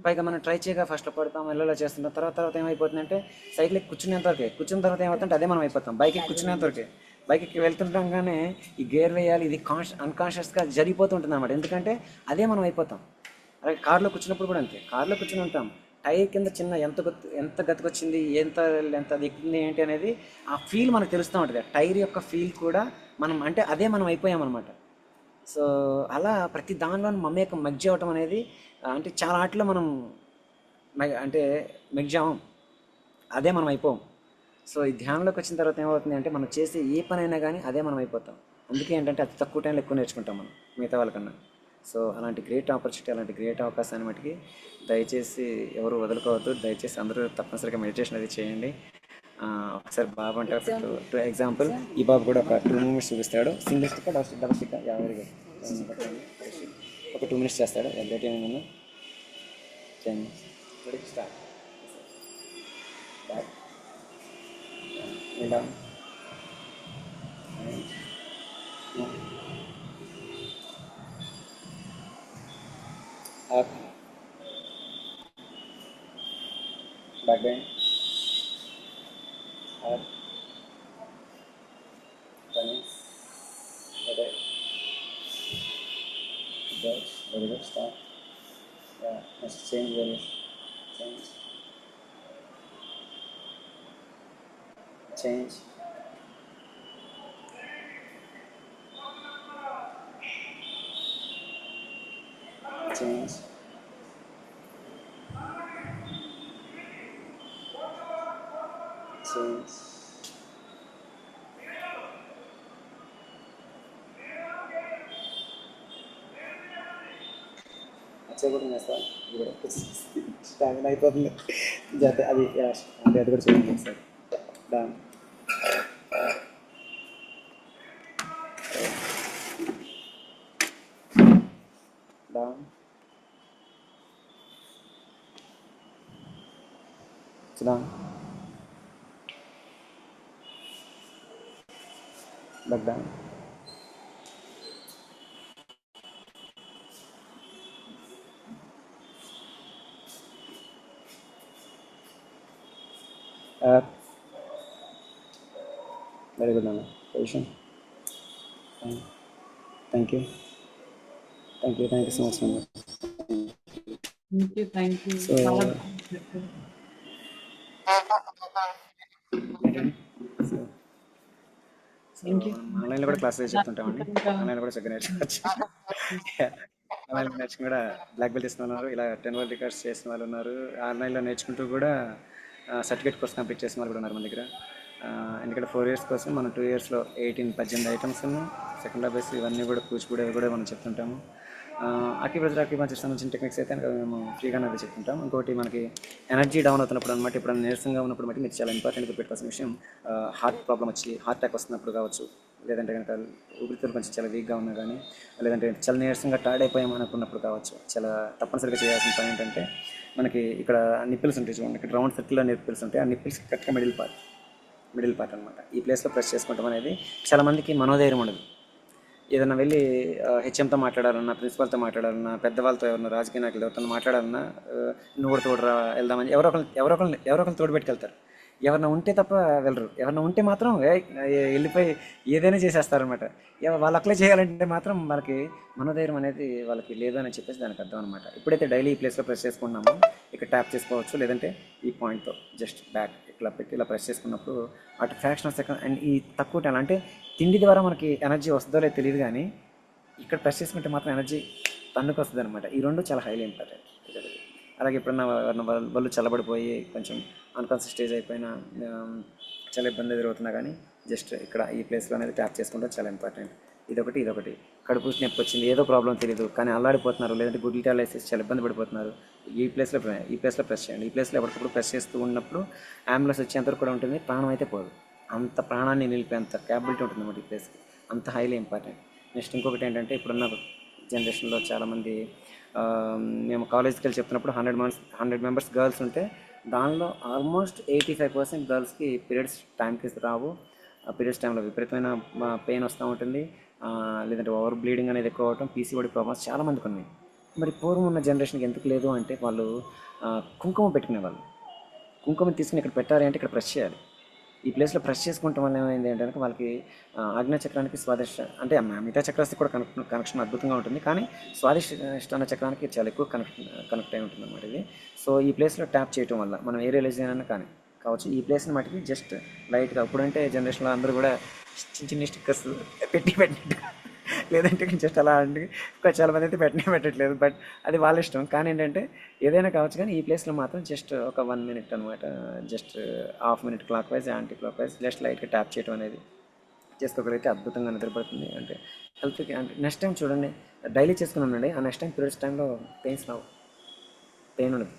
పైగా మనం ట్రై చేయగా ఫస్ట్లో పడతాం ఎలా చేస్తుంటాం. తర్వాత ఏమైపోతుందంటే సైకిల్ కూర్చున్న తర్వాత ఏమవుతుంటే అదే మనం అయిపోతాం. బైక్ కూర్చునేంతవరకే బైక్ వెళ్తుండగానే ఈ గేర్ వేయాలి ఇది అన్కాన్షియస్గా జరిగిపోతుంటుంది అనమాట. ఎందుకంటే అదే మనం అయిపోతాం. అలాగే కార్లో కూర్చున్నప్పుడు కూడా అంతే. కార్లో కూర్చుని ఉంటాం, టైర్ కింద చిన్న ఎంత గతికొచ్చింది, ఎంత ఎక్కింది ఏంటి అనేది ఆ ఫీల్ మనకు తెలుస్తూ ఉంటుంది. టైర్ యొక్క ఫీల్ కూడా మనం అంటే అదే మనం అయిపోయామన్నమాట. సో అలా ప్రతి దానిలో మమేకం మగ్జి అవ్వటం అనేది అంటే చాలా ఆటలో మనం అంటే మెగ్జాం అదే మనం అయిపోం. సో ఈ ధ్యానంలోకి వచ్చిన తర్వాత ఏమవుతుంది అంటే మనం చేసే ఏ పనైనా కానీ అదే మనం అయిపోతాం. అందుకే ఏంటంటే అతి తక్కువ టైంలో ఎక్కువ నేర్చుకుంటాం మనం మిగతా వాళ్ళకన్నా. సో అలాంటి గ్రేట్ ఆపర్చునిటీ, అలాంటి గ్రేట్ అవకాశాన్ని మటుకి దయచేసి ఎవరు వదులుకోవద్దు. దయచేసి అందరూ తప్పనిసరిగా మెడిటేషన్ అది చేయండి. ఒకసారి బాబు అంటే టు ఎగ్జాంపుల్ ఈ బాబు కూడా ఒక 2 మూమెంట్స్ చూపిస్తాడు. సింగిల్ స్టిక్ డబల్ స్టిక్ ఒక 2 minutes చేస్తాడు. నేను start up, back bend, up, turning, right, good, very good, start, yeah, let's change values, change, change, change, change, చేయకూడదు చేస్తాను ఇది కూడా స్టామినా అయిపోతుంది జత అది అంటే అది కూడా చేయండి sir down down down back down up very good Nana. Position fine. Thank you thank you so much Nana. Thank you So చాలా so థ్యాంక్ యూ ఆన్లైన్లో కూడా క్లాసెస్ చెప్తుంటామండి ఆన్లైన్లో కూడా చక్కగా నేర్చుకోవచ్చు ఆన్లైన్లో నేర్చుకుని కూడా బ్లాక్ బెల్ట్ ఇస్తున్న ఉన్నారు ఇలా 10 వరల్డ్ రికార్డ్స్ చేసిన వాళ్ళు ఉన్నారు ఆన్లైన్లో నేర్చుకుంటూ కూడా సర్టిఫికేట్ కోర్స్ కంప్లీట్ చేసిన వాళ్ళు కూడా ఉన్నారు మన దగ్గర ఎందుకంటే 4 years కోసం మనం 2 yearsలో 18 ఐటమ్స్ సెకండ్ బేస్ ఇవన్నీ కూడా కూచిపూడి అవి కూడా మనం చెప్తుంటాము అక్యుప్రెషర్ అక్యుపంక్చర్ సంబంధించిన టెక్నిక్స్ అయితే కనుక మేము ఫ్రీగానే అది చెప్తుంటాం ఇంకోటి మనకి ఎనర్జీ డౌన్ అవుతున్నప్పుడు అనమాట ఇప్పుడు నీరసంగా ఉన్నప్పుడు మట్టి మీరు చాలా ఇంపార్టెంట్ గుర్తుపెట్టుకోవాల్సిన విషయం హార్ట్ ప్రాబ్లం వచ్చి హార్ట్ అటాక్ వస్తున్నప్పుడు కావచ్చు లేదంటే కనుక ఊపిరితిత్తులు కొంచెం చాలా వీక్గా ఉన్నా కానీ లేదంటే చాలా నీరసంగా టైర్డ్ అయిపోయాం అనుకున్నప్పుడు కావచ్చు చాలా తప్పనిసరిగా చేయాల్సిన పని ఏంటంటే మనకి ఇక్కడ నిప్పిల్స్ ఉంటాయి చూడండి ఇక్కడ రౌండ్ సర్కిల్లో నిప్పిల్స్ ఉంటాయి ఆ నిప్పిల్స్ కరెక్ట్గా మిడిల్ పార్ట్ అనమాట ఈ ప్లేస్లో ప్రెస్ చేసుకుంటాం అనేది చాలామందికి మనోధైర్యం ఉండదు ఏదైనా వెళ్ళి హెచ్ఎంతో మాట్లాడాలన్నా ప్రిన్సిపాల్తో మాట్లాడాలన్నా పెద్దవాళ్ళతో ఎవరన్నా రాజకీయ నాయకులు ఎవరితో మాట్లాడాలన్నా నువ్వు కూడా తోడురా వెళ్దామని ఎవరొకరు తోడు పెట్టుకెళ్తారు ఎవరైనా ఉంటే తప్ప వెళ్ళరు ఎవరైనా ఉంటే మాత్రం వెళ్ళిపోయి ఏదైనా చేసేస్తారనమాట వాళ్ళు అప్లై చేయాలంటే మాత్రం వాళ్ళకి మనోధైర్యం అనేది వాళ్ళకి లేదు అని చెప్పేసి దానికి అర్థం అనమాట ఎప్పుడైతే డైలీ ఈ ప్లేస్లో ప్రెస్ చేసుకున్నామో ఇక్కడ ట్యాప్ చేసుకోవచ్చు లేదంటే ఈ పాయింట్తో జస్ట్ బ్యాక్ ఇట్లా పెట్టి ఇలా ప్రెస్ చేసుకున్నప్పుడు అటు ఫ్రాక్షన్ ఆఫ్ సెకండ్ అండ్ ఈ తక్కువ టైం అంటే తిండి ద్వారా మనకి ఎనర్జీ వస్తుందో లేదో తెలియదు కానీ ఇక్కడ ప్రెస్ చేసుకుంటే మాత్రం ఎనర్జీ తన్నుకు వస్తుంది అనమాట ఈ రెండు చాలా హైలీ ఇంపార్టెంట్ అలాగే ఎప్పుడన్నా వాళ్ళు చల్లబడిపోయి కొంచెం అన్కాన్షియస్ స్టేజ్ అయిపోయినా చాలా ఇబ్బంది ఎదురవుతున్నా కానీ జస్ట్ ఇక్కడ ఈ ప్లేస్లో అనేది ట్యాప్ చేసుకుంటే చాలా ఇంపార్టెంట్ ఇదొకటి కడుపు నొప్పి వచ్చింది ఏదో ప్రాబ్లం తెలియదు కానీ అల్లాడిపోతున్నారు లేదంటే గుడ్లు వేసేసి చాలా ఇబ్బంది పడిపోతున్నారు ఈ ప్లేస్లో ప్రెస్ చేయండి ఈ ప్లేస్లో ఎప్పటికప్పుడు ప్రెస్ చేస్తూ ఉన్నప్పుడు అంబులెన్స్ వచ్చేంతవరకు కూడా ఉంటుంది ప్రాణం అయితే పోదు అంత ప్రాణాన్ని నిలిపేంత క్యాపబిలిటీ ఉంటుంది అన్నమాట ఈ ప్లేస్కి అంత హైలీ ఇంపార్టెంట్ నెక్స్ట్ ఇంకొకటి ఏంటంటే ఇప్పుడున్న జనరేషన్లో చాలామంది మేము కాలేజ్కి వెళ్ళి చెప్తున్నప్పుడు 100 మెంబర్స్ గర్ల్స్ ఉంటే దానిలో ఆల్మోస్ట్ 85% గర్ల్స్కి పీరియడ్స్ టైంకి రావు ఆ పీరియడ్స్ టైంలో విపరీతమైన పెయిన్ వస్తూ ఉంటుంది లేదంటే ఓవర్ బ్లీడింగ్ అనేది ఎక్కువ అవటం పీసీఓడి ప్రాబ్లమ్స్ చాలామందికి ఉన్నాయి మరి పూర్వం ఉన్న జనరేషన్కి ఎందుకు లేదు అంటే వాళ్ళు కుంకుమ పెట్టుకునేవాళ్ళు కుంకుమ తీసుకుని ఇక్కడ పెట్టాలి అంటే ఇక్కడ ప్రెస్ చేయాలి ఈ ప్లేస్లో ప్రెస్ చేసుకోవటం వల్ల ఏమైంది అంటే వాళ్ళకి ఆజ్ఞాచక్రానికి స్వాదిష్ట అంటే మిగతా చక్రానికి కూడా కనెక్షన్ అద్భుతంగా ఉంటుంది కానీ స్వాదిష్టాన చక్రానికి చాలా ఎక్కువ కనెక్ట్ అయి ఉంటుంది అన్నమాట ఇది సో ఈ ప్లేస్లో ట్యాప్ చేయటం వల్ల మనం ఏ రిలీజియన్ అయినా కానీ కావచ్చు ఈ ప్లేస్ని మటుకి జస్ట్ లైట్గా అప్పుడంటే జనరేషన్లో అందరూ కూడా చిన్న స్టిక్కర్స్ పెట్టినట్టు లేదంటే జస్ట్ అలా అంటే చాలా మంది అయితే పెట్టట్లేదు బట్ అది వాళ్ళ ఇష్టం కానీ ఏంటంటే ఏదైనా కావచ్చు కానీ ఈ ప్లేస్లో మాత్రం జస్ట్ ఒక 1 minute అనమాట just half minute clock wise anti clock wise just లైట్గా ట్యాప్ చేయడం అనేది చేసుకోగలిగితే అద్భుతంగా నిద్రపడుతుంది అంటే హెల్త్కి అంటే నెక్స్ట్ టైం చూడండి డైలీ చేసుకున్నానండి ఆ నెక్స్ట్ టైం పీరియడ్స్ టైంలో పెయిన్ ఉండదు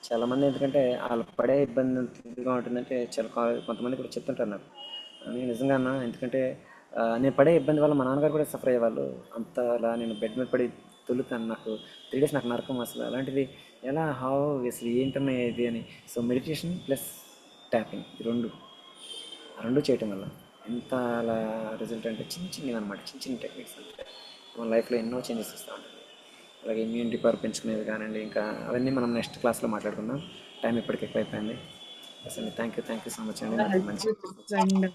చాలామంది ఎందుకంటే వాళ్ళు పడే ఇబ్బందిగా ఉంటుందంటే చాలా కొంతమంది కూడా చెప్తుంటారు నాకు నేను నిజంగా అన్నా ఎందుకంటే నేను పడే ఇబ్బంది వల్ల మా నాన్నగారు కూడా సఫర్ అయ్యేవాళ్ళు అంత అలా నేను బెడ్ మీద పడి తొలుతాను నాకు 3 days నాకు నరకం అసలు అలాంటిది ఎలా అసలు ఏంటన్నా ఇది అని సో మెడిటేషన్ ప్లస్ ట్యాపింగ్ రెండు చేయటం వల్ల ఎంత అలా రిజల్ట్ అంటే చిన్నవి అనమాట చిన్న టెక్నిక్స్ అంటే మన లైఫ్లో ఎన్నో చేంజెస్ వస్తూ ఉంటుంది అలాగే ఇమ్యూనిటీ పవర్ పెంచుకునేది కానివ్వండి ఇంకా అవన్నీ మనం నెక్స్ట్ క్లాస్లో మాట్లాడుకుందాం టైం ఇప్పటికి ఎక్కువ అయిపోయింది అసలు థ్యాంక్ యూ సో మచ్ అండి నాకు మంచి అండ్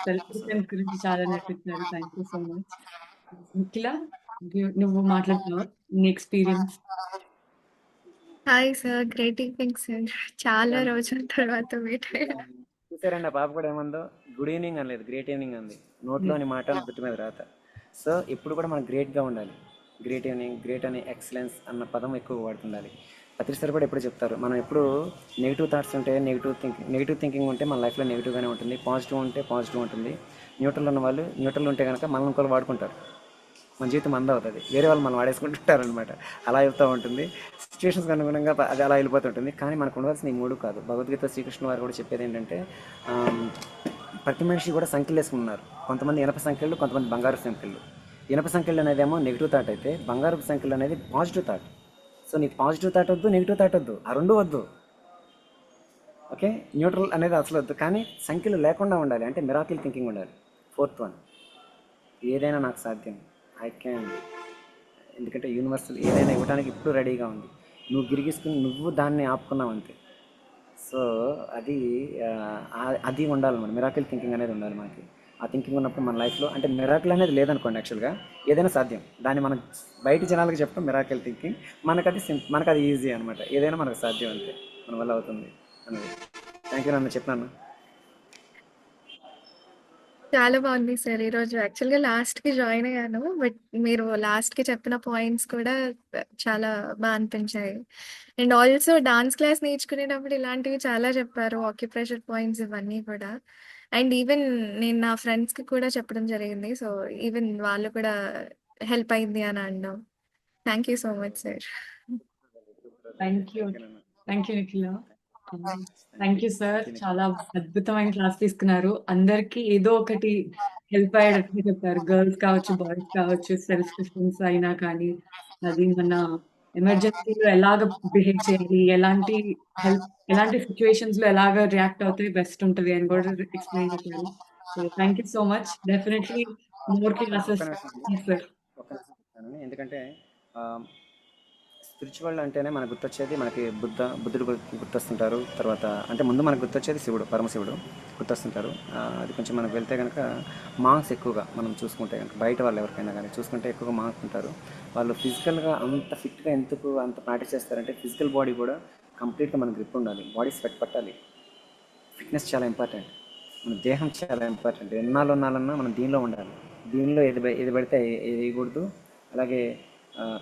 సెల్ఫ్ డిఫెన్స్ గురించి చాలా నేర్పించారు thank you so much Nikhila నువ్వు మాట్లాడుతున్నావు నీ experience hi sir great evening sir చాలా రోజుల తర్వాత మీట్ అయ్యా చూసారండి ఆ పాప కూడా ఏమందో గుడ్ ఈవినింగ్ అనలేదు గ్రేట్ ఈవినింగ్ అంది నోట్లోని మాట బుద్ధి మీద రాత సో ఇప్పుడు కూడా మనం గ్రేట్గా ఉండాలి గ్రేట్ ఈవినింగ్ గ్రేట్ అని ఎక్సలెన్స్ అన్న పదం ఎక్కువ వాడుతుండాలి పత్రిసారి కూడా ఎప్పుడు చెప్తారు మనం ఎప్పుడు నెగిటివ్ థాట్స్ ఉంటే నెగిటివ్ థింకింగ్ ఉంటే మన లైఫ్లో నెగిటివ్గానే ఉంటుంది పాజిటివ్ ఉంటే పాజిటివ్ ఉంటుంది న్యూట్రల్ ఉన్న వాళ్ళు న్యూట్రల్ ఉంటే కనుక మనం ఇంకోళ్ళు వాడుకుంటారు మన జీవితం మంద అవుతుంది, వేరే వాళ్ళు మనం వాడేసుకుంటుంటారనమాట. అలా వెళ్తూ ఉంటుంది. సిచ్యువేషన్స్కి అనుగుణంగా అది అలా వెళ్ళిపోతుంటుంది. కానీ మనకు ఉండవలసిన ఈ మూడు కాదు. భగవద్గీత శ్రీకృష్ణ వారు కూడా చెప్పేది ఏంటంటే ఆమ్, ప్రతి మనిషి కూడా సంఖ్యలు వేసుకున్నారు. కొంతమంది ఇనప సంఖ్యలు, కొంతమంది బంగారు సంఖ్యలు. ఇనప సంఖ్యలు అనేదేమో నెగిటివ్ థాట్ అయితే, బంగారు సంఖ్యలు అనేది పాజిటివ్ థాట్. సో నీకు పాజిటివ్ థాట్ వద్దు, నెగిటివ్ థాట్ వద్దు, ఆ రెండు వద్దు. ఓకే, న్యూట్రల్ అనేది అసలు వద్దు. కానీ సంఖ్యలు లేకుండా ఉండాలి, అంటే మిరాకిల్ థింకింగ్ ఉండాలి. ఫోర్త్ వన్, ఏదైనా నాకు సాధ్యం, ఐ క్యాన్. ఎందుకంటే యూనివర్సల్ ఏదైనా ఇవ్వడానికి ఇప్పుడు రెడీగా ఉంది. నువ్వు గిరిగిసుకుని నువ్వు దాన్ని ఆపుకున్నావు అంతే. సో అది అది ఉండాలన్నమాట. మిరాకిల్ థింకింగ్ అనేది ఉండాలి మనకి. ఆ థింకింగ్ ఉన్నప్పుడు మన లైఫ్లో అంటే మిరాకిల్ అనేది లేదనుకోండి, యాక్చువల్గా ఏదైనా సాధ్యం. దాన్ని మనం బయట జనాలకు చెప్పడం మిరాకిల్ థింకింగ్. మనకు అది ఈజీ అనమాట. ఏదైనా మనకు సాధ్యం అంతే, మన వల్ల అవుతుంది అనేది. థ్యాంక్ యూ నన్ను చెప్పినాను. చాలా బాగుంది సార్. ఈరోజు యాక్చువల్గా లాస్ట్కి జాయిన్ అయ్యాను, బట్ మీరు లాస్ట్కి చెప్పిన పాయింట్స్ కూడా చాలా బాగా అనిపించాయి. అండ్ ఆల్సో డాన్స్ క్లాస్ నేర్చుకునేటప్పుడు ఇలాంటివి చాలా చెప్పారు, ఆక్యుప్రెషర్ పాయింట్స్ ఇవన్నీ కూడా. అండ్ ఈవెన్ నేను నా ఫ్రెండ్స్కి కూడా చెప్పడం జరిగింది, సో ఈవెన్ వాళ్ళు కూడా హెల్ప్ అయింది అని అన్నాం. Thank you so much sir. Thank you. Thank you నన్ను. Thank you Nikhila. Thank thank you you sir. Thank you. చాలా అద్భుతమైన క్లాస్ తీసుకున్నారు. అందరికీ ఏదో ఒకటి హెల్ప్ అయ్యేటట్టు చెప్పారు. గర్ల్స్ కావచ్చు, బాయ్స్ కావచ్చు, సెల్ఫ్ డిఫెన్స్ అయినా కానీ, అది మన ఎమర్జెన్సీలో ఎలాగ బిహేవ్ చేయాలి, ఎలాంటి సిచ్యువేషన్స్ లో ఎలాగ రియాక్ట్ అవుతే బెస్ట్ ఉంటుంది అని కూడా ఎక్స్ప్లెయిన్ చేశారు. So thank you so much. Definitely more ఒక్క క్లాసెస్. నిమిషం అండి, సార్. ఒక్క నిమిషం చెప్తాను. ఎందుకంటే స్పిరిచువల్ అంటేనే మనకు గుర్తొచ్చేది, మనకి బుద్ధుడు గుర్తొస్తుంటారు. తర్వాత అంటే ముందు మనకు గుర్తొచ్చేది శివుడు, పరమశివుడు గుర్తొస్తుంటారు. అది కొంచెం మనకు వెళ్తే కనుక మాంక్స్ ఎక్కువగా మనం చూసుకుంటే కనుక, బయట వాళ్ళు ఎవరికైనా కానీ చూసుకుంటే ఎక్కువగా మాంక్స్ ఉంటారు. వాళ్ళు ఫిజికల్గా అంత ఫిట్గా ఎందుకు అంత ప్రాక్టీస్ చేస్తారంటే, ఫిజికల్ బాడీ కూడా కంప్లీట్గా మన గ్రిప్ ఉండాలి, బాడీ స్వెట్ పట్టాలి. ఫిట్నెస్ చాలా ఇంపార్టెంట్, మన దేహం చాలా ఇంపార్టెంట్. ఎన్నాళ్ళన్నా మనం దీనిలో ఉండాలి. దీనిలో ఏది పడితే ఏది వేయకూడదు. అలాగే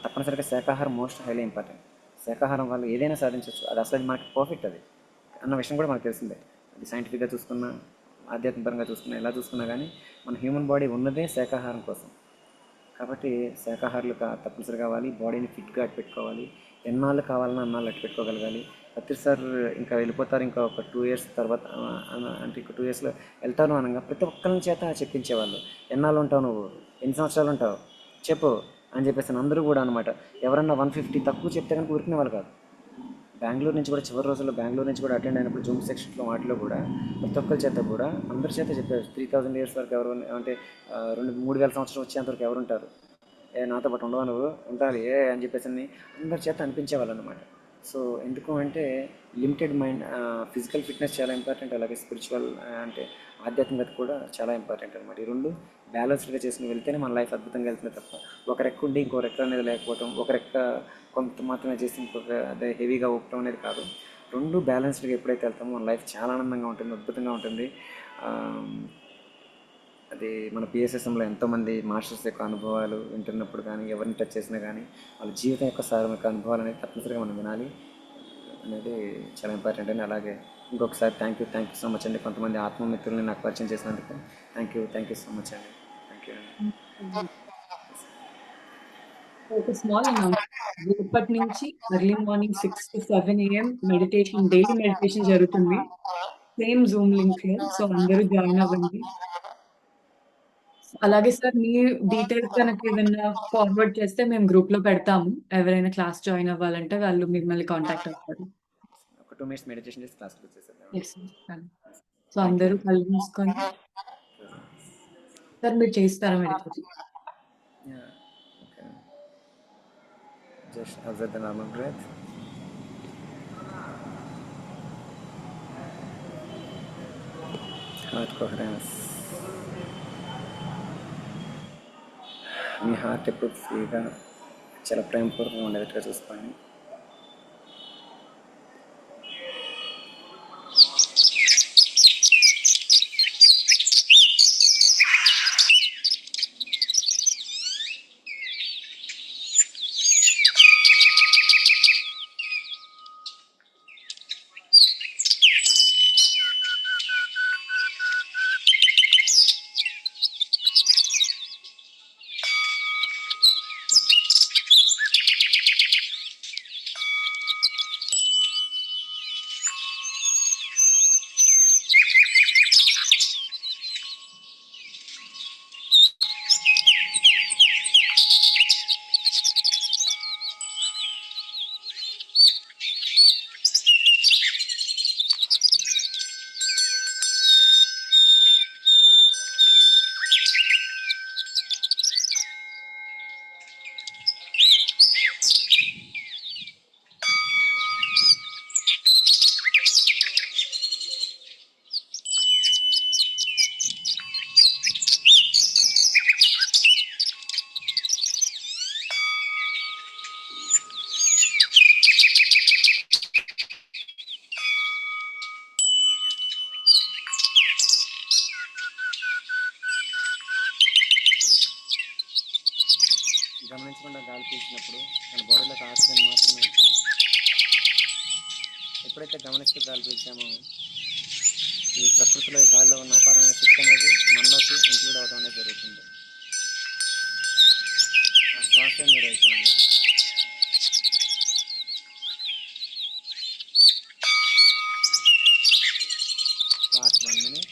తప్పనిసరిగా శాకాహారం మోస్ట్ హైలీ ఇంపార్టెంట్. శాకాహారం వల్ల ఏదైనా సాధించవచ్చు. అది అసలు మనకి పర్ఫెక్ట్ అది అన్న విషయం కూడా మనకు తెలిసిందే. అది సైంటిఫిక్గా చూసుకున్నా, ఆధ్యాత్మికంగా చూసుకున్నా, ఎలా చూసుకున్నా కానీ మన హ్యూమన్ బాడీ ఉన్నదే శాకాహారం కోసం. కాబట్టి శాకాహారులు తప్పనిసరి కావాలి. బాడీని ఫిట్గా అట్టు పెట్టుకోవాలి. ఎన్నాళ్ళు కావాలన్నా అన్నాళ్ళు అట్టు పెట్టుకోగలగాలి. ప్రతిసారి ఇంకా వెళ్ళిపోతారు, ఇంకా ఒక 2 ఇయర్స్ తర్వాత అంటే ఇంకో 2 ఇయర్స్లో వెళ్తాను అనగా ప్రతి ఒక్కరి చేత చెప్పించేవాళ్ళు. ఎన్నాళ్ళు ఉంటావు నువ్వు, ఎన్ని సంవత్సరాలు ఉంటావు చెప్పు అని చెప్పేసి అందరూ కూడా అనమాట. ఎవరన్నా 150 తక్కువ చెప్తే కనుక ఉరికిన వాళ్ళు కాదు. బెంగళూరు నుంచి కూడా చివరి రోజుల్లో బెంగళూరు నుంచి కూడా అటెండ్ అయినప్పుడు జూమ్ సెక్షన్లో వాటిలో కూడా ప్రతి ఒక్కరి చేత కూడా అందరి చేత చెప్పారు. 3000 ఇయర్స్ వరకు ఎవరు అంటే 3,000 సంవత్సరం వచ్చేంతవరకు ఎవరు ఉంటారు, నాతో పాటు ఉండవా నువ్వు, ఉంటారు అని చెప్పేసి అందరి చేత అనిపించేవాళ్ళు అనమాట. సో ఎందుకు అంటే లిమిటెడ్ మైండ్, ఫిజికల్ ఫిట్నెస్ చాలా ఇంపార్టెంట్. అలాగే స్పిరిచువల్ అంటే ఆధ్యాత్మికత కూడా చాలా ఇంపార్టెంట్ అనమాట. ఈ రెండు బ్యాలెన్స్డ్గా చేసుకుని వెళ్తేనే మన లైఫ్ అద్భుతంగా వెళ్తుంది తప్ప ఒక రెక్క ఉండి ఇంకో రెక్క అనేది లేకపోవడం, ఒక రెక్క కొంత మాత్రమే చేసి ఇంకొక అదే హెవీగా ఊపడం అనేది కాదు. రెండు బ్యాలెన్స్డ్గా ఎప్పుడైతే వెళ్తామో మన లైఫ్ చాలా ఆనందంగా ఉంటుంది, అద్భుతంగా ఉంటుంది. అది మన పిఎస్ఎస్ఎంలో ఎంతోమంది మాస్టర్స్ యొక్క అనుభవాలు వింటున్నప్పుడు కానీ, ఎవరిని టచ్ చేసినా కానీ వాళ్ళ జీవితం యొక్క సారం యొక్క అనుభవాలు అనేది తప్పనిసరిగా మనం వినాలి అనేది చాలా ఇంపార్టెంట్ అండి. అలాగే ఇంకొకసారి థ్యాంక్ యూ సో మచ్ అండి. కొంతమంది ఆత్మమిత్రుల్ని నాకు పరిచయం చేసినందుకు థ్యాంక్ యూ సో మచ్ అండి. థ్యాంక్ యూ అండి. ఒక స్మాల్ అనౌన్స్మెంట్. రేపటి నుంచి early morning 6 to 7 AM daily meditation జరుగుతుంది. సేమ్ జూమ్ లింక్ లో. సో అందరూ జాయిన్ అవ్వండి. అలాగే సార్ మీ డీటెయిల్స్ కనుక ఏదైనా ఫార్వర్డ్ చేస్తే మేము గ్రూప్ లో పెడతాము. ఎవరైనా క్లాస్ జాయిన్ అవ్వాలంటే వాళ్ళు మిమ్మల్ని కాంటాక్ట్ అవుతారు. ఒక 2 minutes మెడిటేషన్ చేసి క్లాస్కి వచ్చేసేద్దాం. Yes, sir. So thank you అందరూ అండి. కళ్ళు మూసుకొని సార్ మీరు చేస్తారా meditation? Okay, just observe the normal breath. Heart coherence. మీ హార్ట్ ఎప్పుడు ఫ్రీగా చాలా ప్రేమపూర్వకంగా ఉండేటట్టుగా చూసుకోండి. గమనించకుండా గాలి పీల్చినప్పుడు మన బాడీలోకి ఆక్సిజన్ మాత్రమే వెళ్తుంది. ఎప్పుడైతే గమనిస్తూ గాలి పీల్చామో ఈ ప్రకృతిలో ఈ గాలిలో ఉన్న అపారమైన శక్తి అనేది మనలోకి ఇంక్లూడ్ అవడం అనేది జరుగుతుంది. ఆ శ్వాసే మీరు అయిపోయింది. Last 1 minute.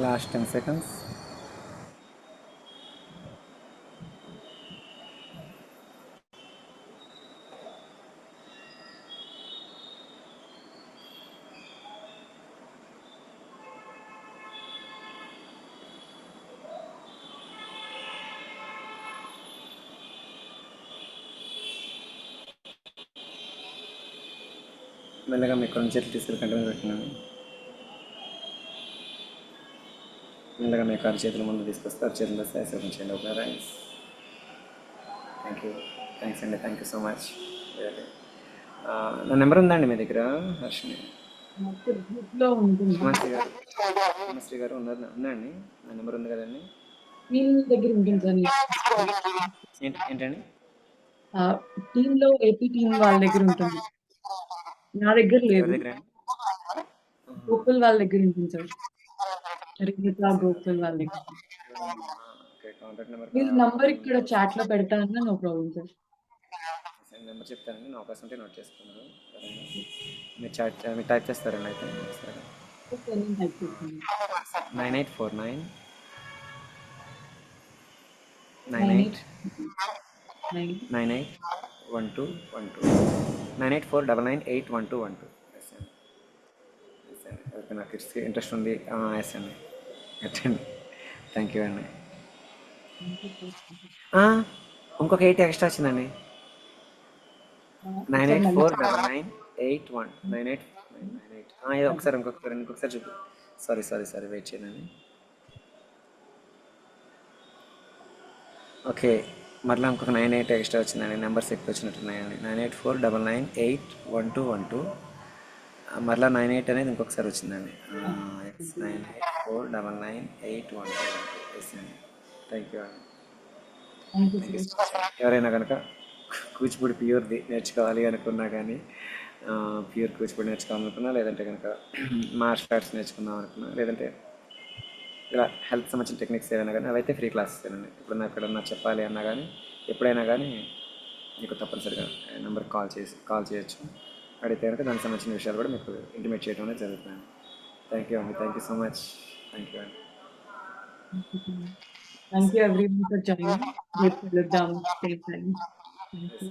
Last 10 seconds. మెల్లగా మీకు రెండు చేతులు తీసుకెళ్ళి కంటిన్యూ పెట్టినాను. మెల్లగా మీకు అర చేతుల ముందు తీసుకొస్తే అర చేతులు శాశ్వతం చేయండి. Okay rice. థ్యాంక్స్ అండి. Thank you so much. నా నెంబర్ ఉందండి మీ దగ్గర హర్షిని? నాకు గ్రూప్లో ఉంటుంది. శ్రీ గారు ఉందండి. నా నెంబర్ ఉంది కదండి. టీం దగ్గర ఉంటుంది సార్. ఏంటండి? టీంలో ఏపీ టీం వాళ్ళ దగ్గర ఉంటుంది. నా దగ్గర లేదు. దగ్గర గోకుల్ వాళ్ళ దగ్గర ఉంటుంది సార్. రిగితా గోకుల్ వాళ్ళ దగ్గర. మీరు నంబర్ ఇక్కడ చాట్ లో పెడతానన్నా నో ప్రాబ్లం సార్. నెంబర్ చెప్తానండి. నా అవకాశం ఉంటే నోట్ చేసుకున్నారు. మీరు టైప్ చేస్తారండి అయితే. 9849 981212 9849981212. ఓకే, నాకు ఇంట్రెస్ట్ ఉంది. ఎస్ అండి. ఎట్టండి. థ్యాంక్ యూ అండి. ఇంకొక 8 ఎక్స్ట్రా వచ్చిందండి. 9849981998. ఒకసారి ఇంకొకసారి చూపి. సారీ వెయిట్ చేయండి. ఓకే, మరలా ఇంకొక 98 ఎక్స్ట్రా వచ్చిందండి. నెంబర్స్ ఎక్కువ వచ్చినట్టున్నాయండి. 9849811212. మరలా 98 అనేది ఇంకొకసారి వచ్చిందండి. 9849981212. ఎస్ అండి. థ్యాంక్ యూ అండి. ఎవరైనా కనుక కూచిపూడి ప్యూర్ది నేర్చుకోవాలి అనుకున్నా కానీ, ప్యూర్ కూచిపూడి నేర్చుకోవాలనుకున్నా, లేదంటే కనుక మార్షల్ ఆర్ట్స్ నేర్చుకుందాం అనుకున్నా, లేదంటే ఇలా హెల్త్ సంబంధించిన టెక్నిక్స్ ఏమైనా కానీ అవైతే ఫ్రీ క్లాసెస్ ఏనండి. ఎప్పుడన్నా ఎక్కడన్నా చెప్పాలి అన్నా కానీ, ఎప్పుడైనా కానీ మీకు తప్పనిసరిగా నెంబర్కి కాల్ చేయొచ్చు. అడిగితే కనుక దానికి సంబంధించిన విషయాలు కూడా మీకు ఇంటిమేట్ చేయడం అనేది జరుగుతుంది. థ్యాంక్ యూ అండి. Thank you so much. Thank you అండి. Thank you everyone for joining. We'll see you down. Stay tuned. Thank you.